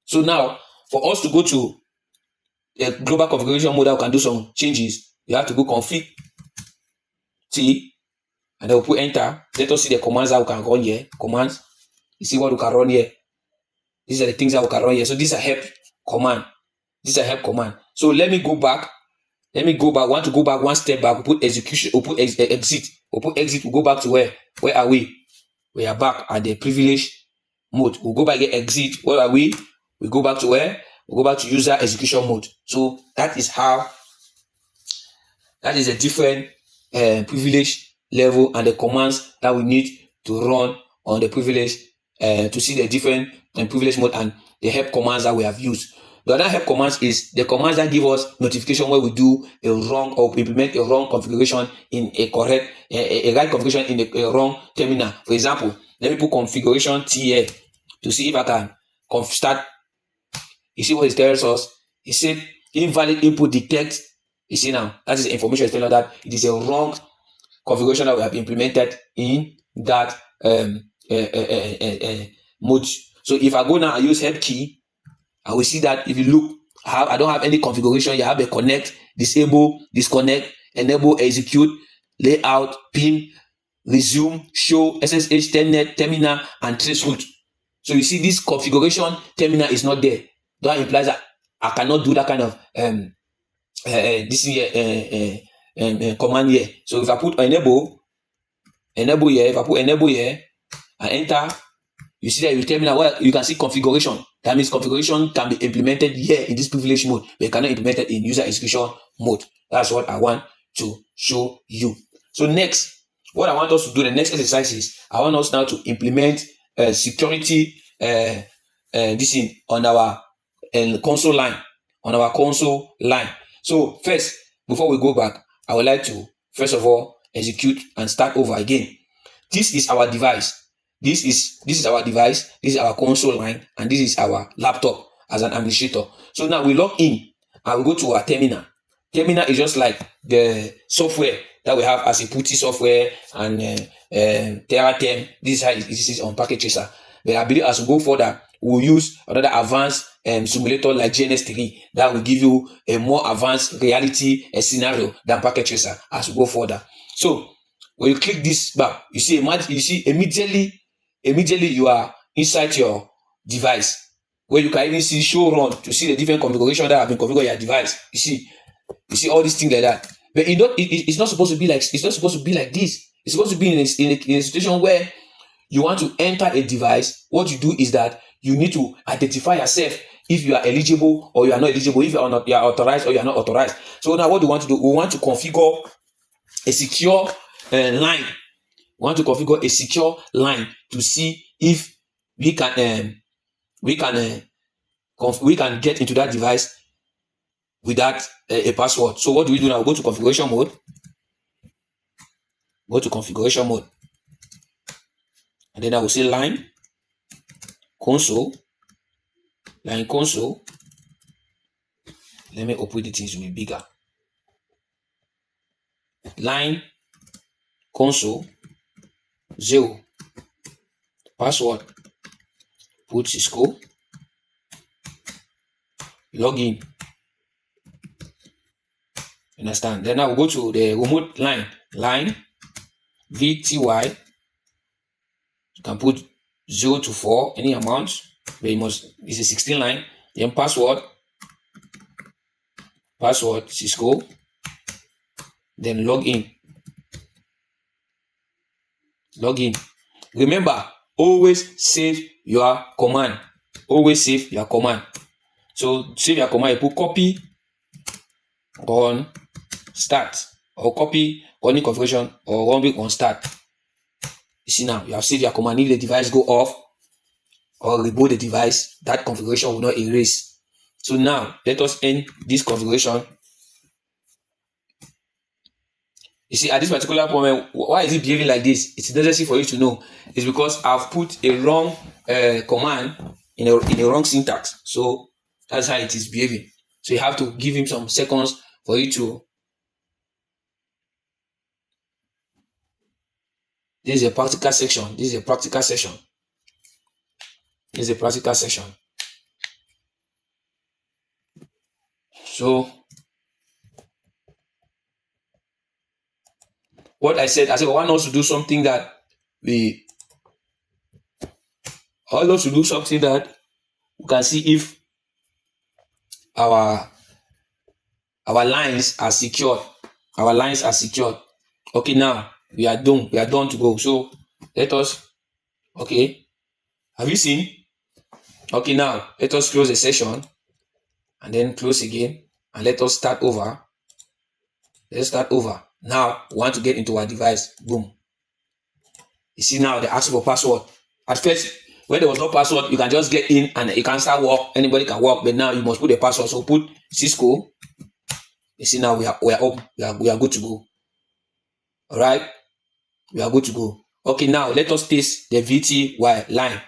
So now, for us to go to the global configuration mode, that we can do some changes. You have to go config T, and then we'll put enter. Let us see the commands that we can run here. Commands. You see what we can run here. These are the things that we can run here. So these are help command. These are help command. So let me go back. Let me go back. Want to go back one step back. We'll put execution. We'll put exit. We'll put exit. We'll go back to where? Where are we? We are back at the privilege mode. We'll go back and exit. Where are we? We go back to where? We'll go back to user execution mode. So that is how. That is a different privilege level and the commands that we need to run on the privilege to see the different privilege mode and the help commands that we have used. The other help commands is the commands that give us notification when we do a wrong or implement a wrong configuration in a correct, a right configuration in a wrong terminal. For example, let me put configuration T here to see if I can start. You see what it tells us? It said invalid input detect. You see now, that is the information is telling us that it is a wrong configuration that we have implemented in that mode. So if I go now and use help key, I will see that if you look, I don't have any configuration. You have the connect, disable, disconnect, enable, execute, layout, pin, resume, show, SSH, telnet, terminal, and traceroute. So you see this configuration terminal is not there. That implies that I cannot do that kind of this here command here. So if I put enable here, if I put enable here and enter, you see that you terminal where you can see configuration. That means configuration can be implemented here in this privilege mode, but it cannot implement it in user execution mode. That's what I want to show you. So next, what I want us to do, the next exercise is I want us now to implement security this in on our console line. On our console line. So first, before we go back, I would like to first of all execute and start over again. This is our device. This is our device. This is our console line, and this is our laptop as an administrator. So now we log in and we go to our terminal. Terminal is just like the software that we have as a PuTTY software and TerraTerm. This is on Packet Tracer. But I believe as we go further, we'll use another advanced simulator like GNS3 that will give you a more advanced reality scenario than Packet Tracer as we go further. So when you click this bar, you see immediately you are inside your device, where you can even see show run to see the different configuration that have been configured on your device. You see all these things like that. But it's not supposed to be like this. It's supposed to be in a situation where you want to enter a device. What you do is that you need to identify yourself if you are eligible or you are not eligible, if you are authorized or you are not authorized. So now what do we want to do? We want to configure a secure line. We want to configure a secure line to see if we can get into that device without a password. So what do we do now? Go to configuration mode. Go to configuration mode. And then I will say line console. Line console. Let me open the things to be bigger. Line console 0. Password. Put Cisco. Login. Understand? Then I will go to the remote line. Line VTY. You can put 0 to 4, any amount, but it's a 16 line. Then password Cisco. Then login. Remember, always save your command. So save your command. You put copy on start, or copy running configuration, or run on start. You see now, you have saved your command. If the device go off or reboot the device, that configuration will not erase. So now let us end this configuration. You see, at this particular moment, why is it behaving like this? It's necessary for you to know. It's because I've put a wrong command in a wrong syntax. So that's how it is behaving. So you have to give him some seconds for you to. This is a practical section. This is a practical session. This is a practical session. So what I said, I want us to do something that we can see if our lines are secured. Our lines are secured. Okay, now we are done. We are done to go. So let us. Okay, have you seen? Okay, now let us close the session and then close again, and let us start over. Let's start over. Now we want to get into our device. Boom. You see now they ask for password. At first, when there was no password, you can just get in and you can start work. Anybody can work, but now you must put a password. So put Cisco. You see now we are up. We are good to go. All right, we are good to go. Okay, now let us test the VTY line.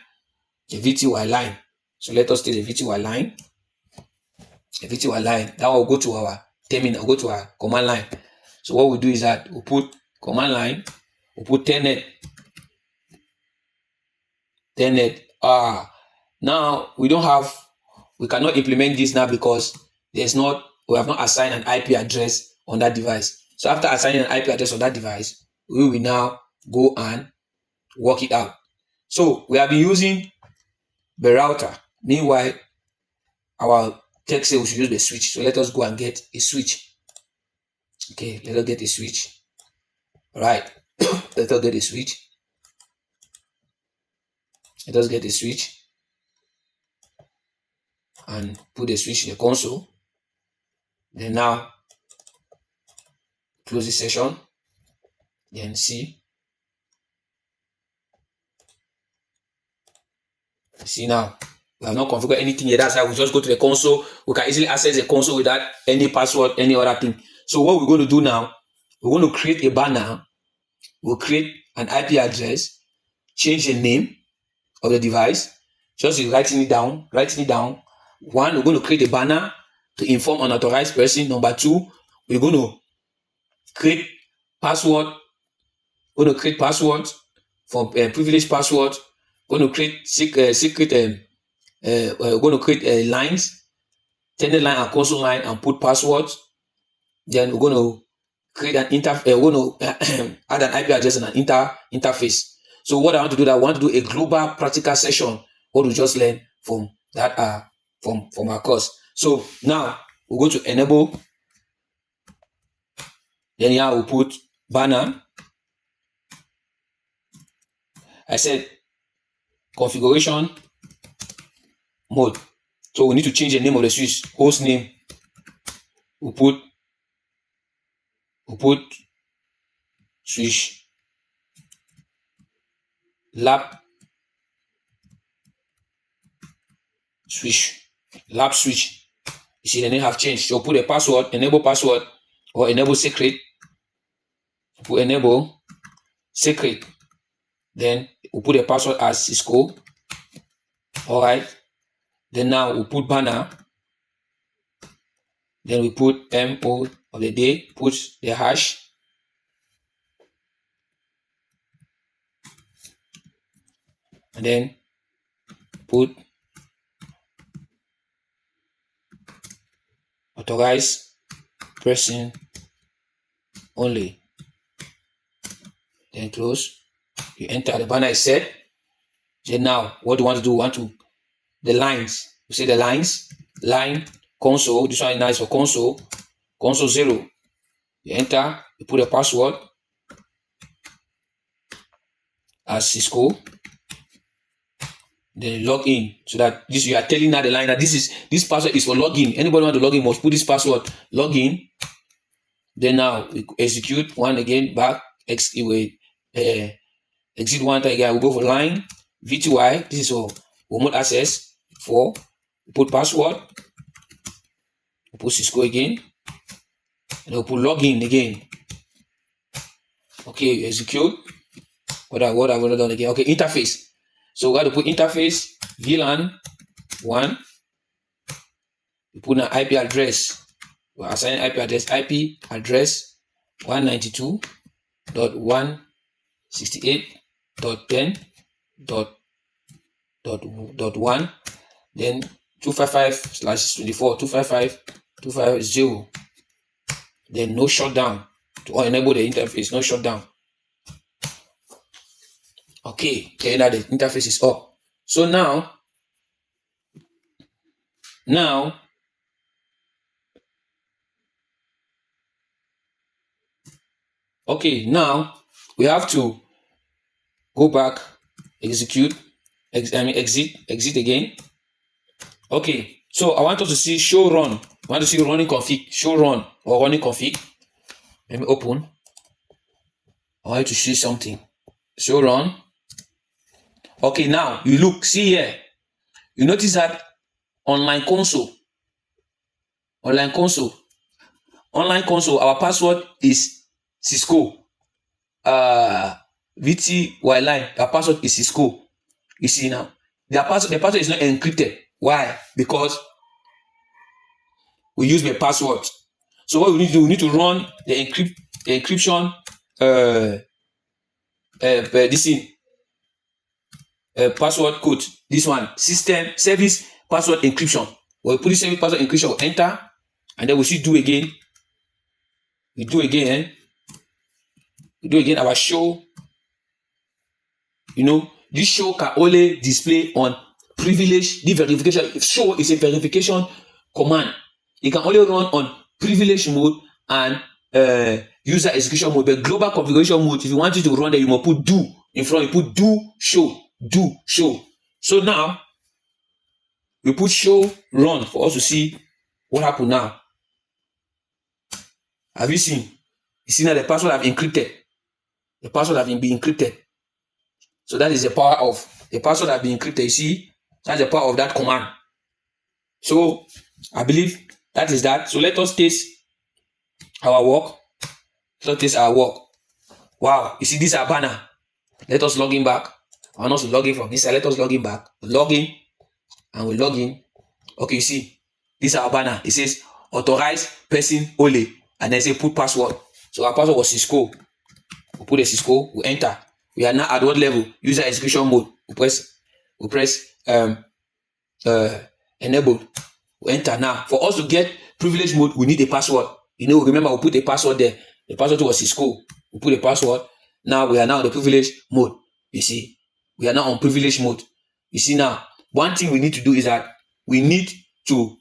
The VTY line. So let us test the VTY line. The VTY line. That will go to our terminal. Go to our command line. So what we do is that we put command line. We put telnet. Now we cannot implement this now because we have not assigned an IP address on that device. So after assigning an IP address on that device, we will now go and work it out. So we have been using the router. Meanwhile, our tech says we should use the switch. So let us go and get a switch. Okay, let us get a switch. All right, let us get a switch. Let us get a switch and put the switch in the console. Then now close the session. Then see now we have not configured anything yet. That's how we just go to the console. We can easily access the console without any password, any other thing. So what we're going to do now, we're going to create a banner. We'll create an IP address, change the name of the device, just writing it down. One, we're going to create a banner to inform unauthorized person. Number two, we're going to create password. We're going to create passwords for privileged password. We're going to create secret. We're going to create lines, telnet line and console line, and put passwords. Then we're going to create an we're going to add an IP address and an interface. So what I want to do, I want to do a global practical session. What we just learned from that from our course. So now we're going to enable. Then here we'll put banner. I said configuration mode. So we need to change the name of the switch. Host name. We'll put switch lab switch. You see the name have changed. So put a password, enable password, or enable secret. Put enable secret. Then we'll put a password as Cisco. All right. Then now we'll put banner. Then we put MO of the day, put the hash. And then put authorized person only. Then close. You enter, the banner is set. Then now what do you want to do? The lines. You see the lines, line, console. This one is nice for console 0. You enter, you put a password as Cisco. Then you log in, so that this, you are telling now the line that this password is for login. Anybody want to log in must put this password, login. Then now we execute one again, back, exit one time again. We go for line, VTY. This is for remote access. 4. We put password. We put Cisco again. And we'll put login again. Okay, execute. What have we done again? Okay, interface. So we got to put interface VLAN 1. We put an IP address. We assign IP address 192.168.10.1. Then 255/24 Then no shutdown to enable the interface. No shutdown. Okay, then that the interface is up. So now, okay, now we have to go back, execute, exit again. Okay, so I want us to see show run. I want to see running config, show run or running config. Let me open. I want you to see something. Show run. Okay, now you look, see here. You notice that online console, our password is Cisco. VTY line, our password is Cisco. You see now, the password is not encrypted. Why? Because we use the password. So what we need to do, we need to run the encryption this thing, password code. This one, system service password encryption. When we put the service password encryption, we enter, and then we should do again. We do again our show. You know, this show can only display on privilege. The verification show is a verification command. It can only run on privilege mode and user execution mode. But global configuration mode, if you want it to run there, you must put do in front. You put do show. So now we put show run for us to see what happened now. Have you seen? You see now the password have encrypted. The password have been encrypted. So that is the power of the password have been encrypted. You see, that's the power of that command. So I believe that is that. So let us test our work. Wow, you see this is our banner. Let us log in back. I want us to log in from this side. Let us log in back. We log in and we log in. Okay, you see, this is our banner. It says authorized person only, and then say put password. So our password was Cisco. We put a Cisco. We enter. We are now at what level? User execution mode. We press enable. We enter now. For us to get privilege mode, we need a password. You know, remember we put a password there. The password was Cisco. We put a password. Now we are now in the privilege mode. You see, we are now on privilege mode. You see now, one thing we need to do is that we need to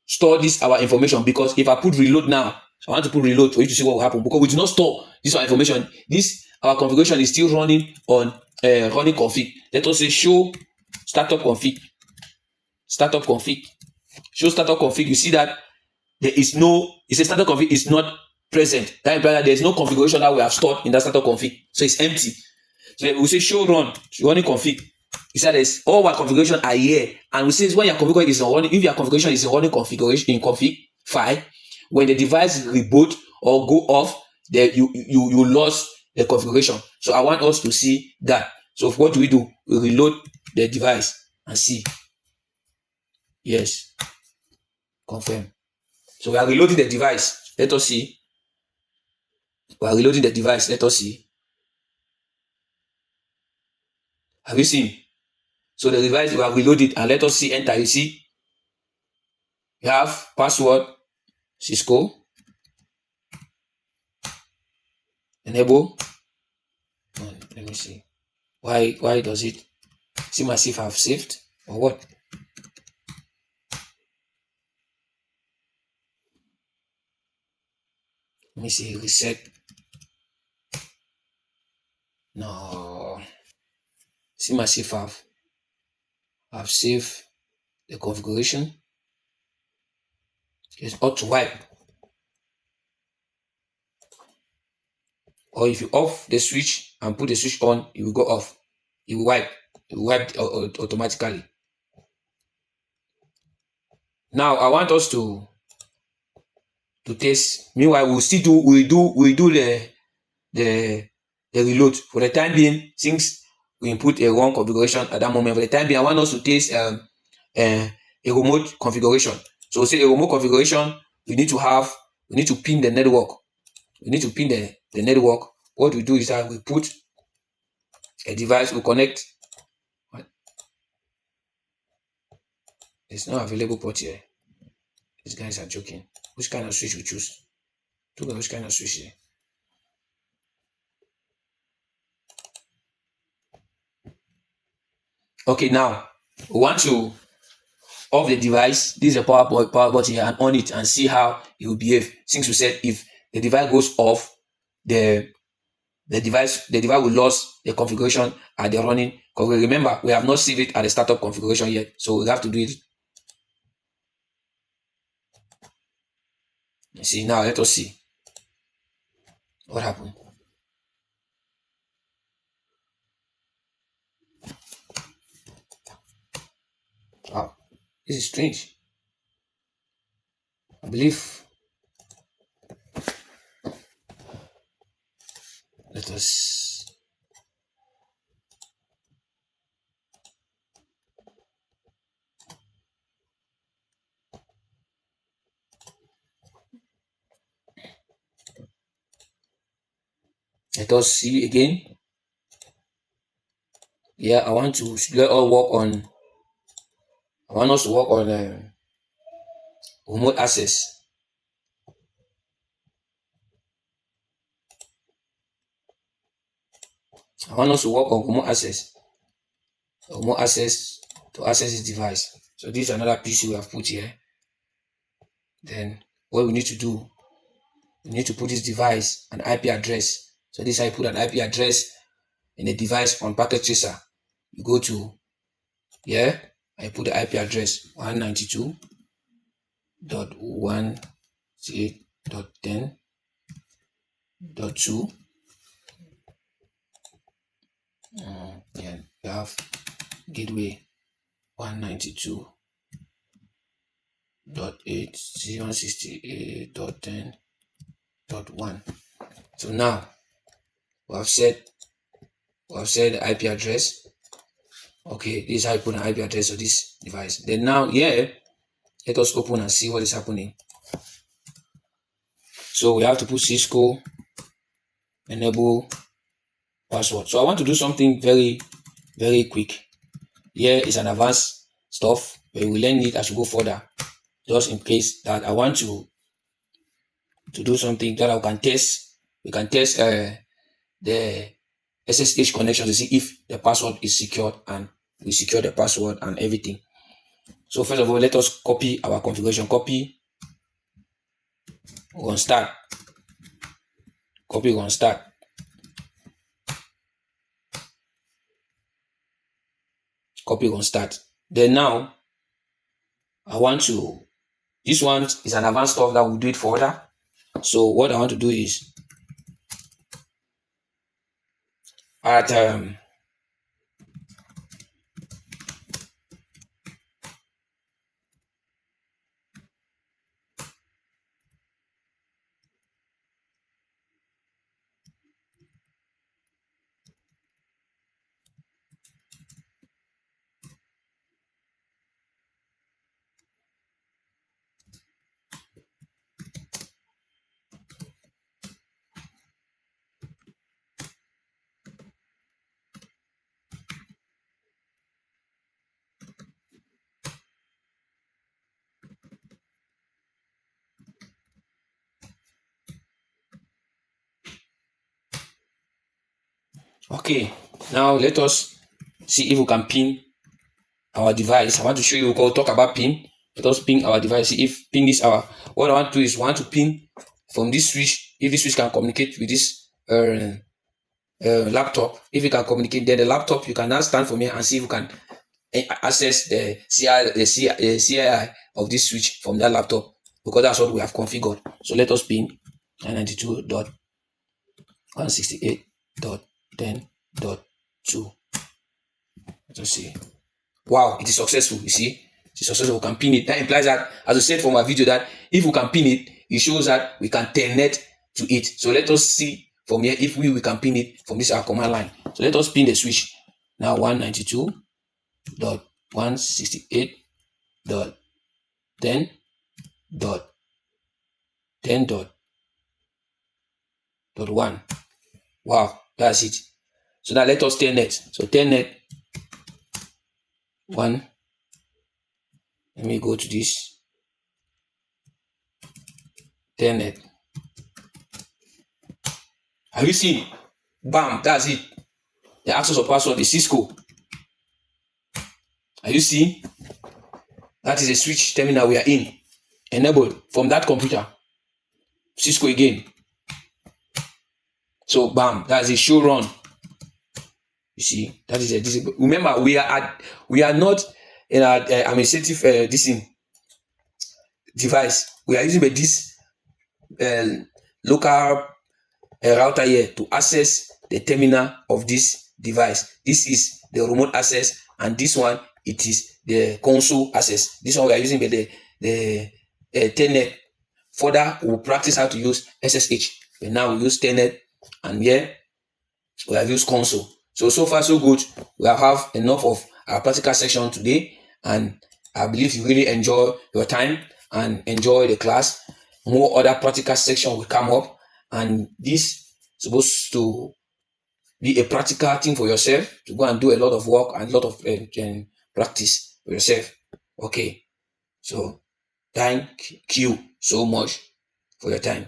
store this our information, because if I put reload now, I want to put reload for you to see what will happen, because we do not store this our information. This our configuration is still running on running config. Let us say show startup config. Show startup config. You see that there is no, it says startup config is not present. That implies that there is no configuration that we have stored in that startup config. So it's empty. So we say show running config. You see there's all our configuration are here. And we say when your configuration is on running, if your configuration is in running configuration in config file, when the device reboot or go off, then you lost the configuration. So I want us to see that. So what do? We reload the device and see. Yes. Confirm. So we are reloading the device. Let us see. We are reloading the device. Let us see. Have you seen? So the device, we have reloaded, and let us see. Enter. You see, you have password Cisco. Enable. Let me see. Why does it seem as if I've saved or what? Let me see. Reset. No. Seem as if I've saved the configuration. It's auto wipe. Or if you off the switch and put the switch on, it will go off. It will wipe. It will wipe automatically. Now I want us to test. Meanwhile, we do the the reload. For the time being, since we input a wrong configuration at that moment, for the time being, I want us to test a remote configuration. So say a remote configuration, we need to pin the network. We need to pin the network. What we do is that we put a device, we connect. It's not available port here. These guys are joking. Which kind of switch we choose? Look at which kind of switch here. Okay, now we want to off the device. This is a power button here, and on it and see how it will behave. Since we said if the device goes off, the device will lose the configuration at the running. Because remember, we have not saved it at the startup configuration yet, so we have to do it. You see, now let us see what happened. Wow, this is strange. I believe. Let us. Let us see again. Yeah, I want us to work on remote access. I want us to work on remote access to access this device. So this is another PC we have put here. Then what we need to do, we need to put this device an IP address. So this is how you put an IP address in a device on packet tracer. You go to here, I put the IP address 192.168.10.2. Yeah, we have gateway 192.168.10.1. So now we have set the IP address. Okay, this is how you put an IP address of this device. Then now here, let us open and see what is happening. So we have to put Cisco enable password. So I want to do something very, very quick. Here is an advanced stuff, but we will learn it as we go further. Just in case that I want to do something that I can test. We can test the SSH connection to see if the password is secured, and we secure the password and everything. So first of all, let us copy our configuration. Copy on start. Copy on start. Copy on start. Then now I want to, this one is an advanced stuff that will do it further. So what I want to do is at okay, now let us see if we can pin our device. I want to show you, we'll talk about pin. Let us pin our device. See if pin this our, what I want to do is want to pin from this switch. If this switch can communicate with this laptop, if it can communicate, then the laptop, you can now stand from here and see if you can access the CI of this switch from that laptop, because that's what we have configured. So let us pin 192.168.10.2. Let us see. Wow, it is successful. You see, it is successful. We can pin it. That implies that, as I said from my video, that if we can pin it, it shows that we can telnet to it. So let us see from here if we can pin it from this our command line. So let us pin the switch. Now 192.168.10.10.1. Wow, that's it. So now let us telnet. So telnet 1. Let me go to this telnet. Have you seen? Bam, that's it. The access of password is Cisco. Are you seeing? That is a switch terminal we are in. Enabled from that computer. Cisco again. So bam, that's a show run. You see, that is a disable. Remember, we are not in an administrative device. We are using this local router here to access the terminal of this device. This is the remote access, and this one it is the console access. This one we are using the telnet. Further, we'll practice how to use SSH. But now we use telnet, and here we have used console. So far so good. We have enough of our practical section today, and I believe you really enjoy your time and enjoy the class. More other practical section will come up, and this is supposed to be a practical thing for yourself to go and do a lot of work and a lot of practice for yourself. Okay, so thank you so much for your time.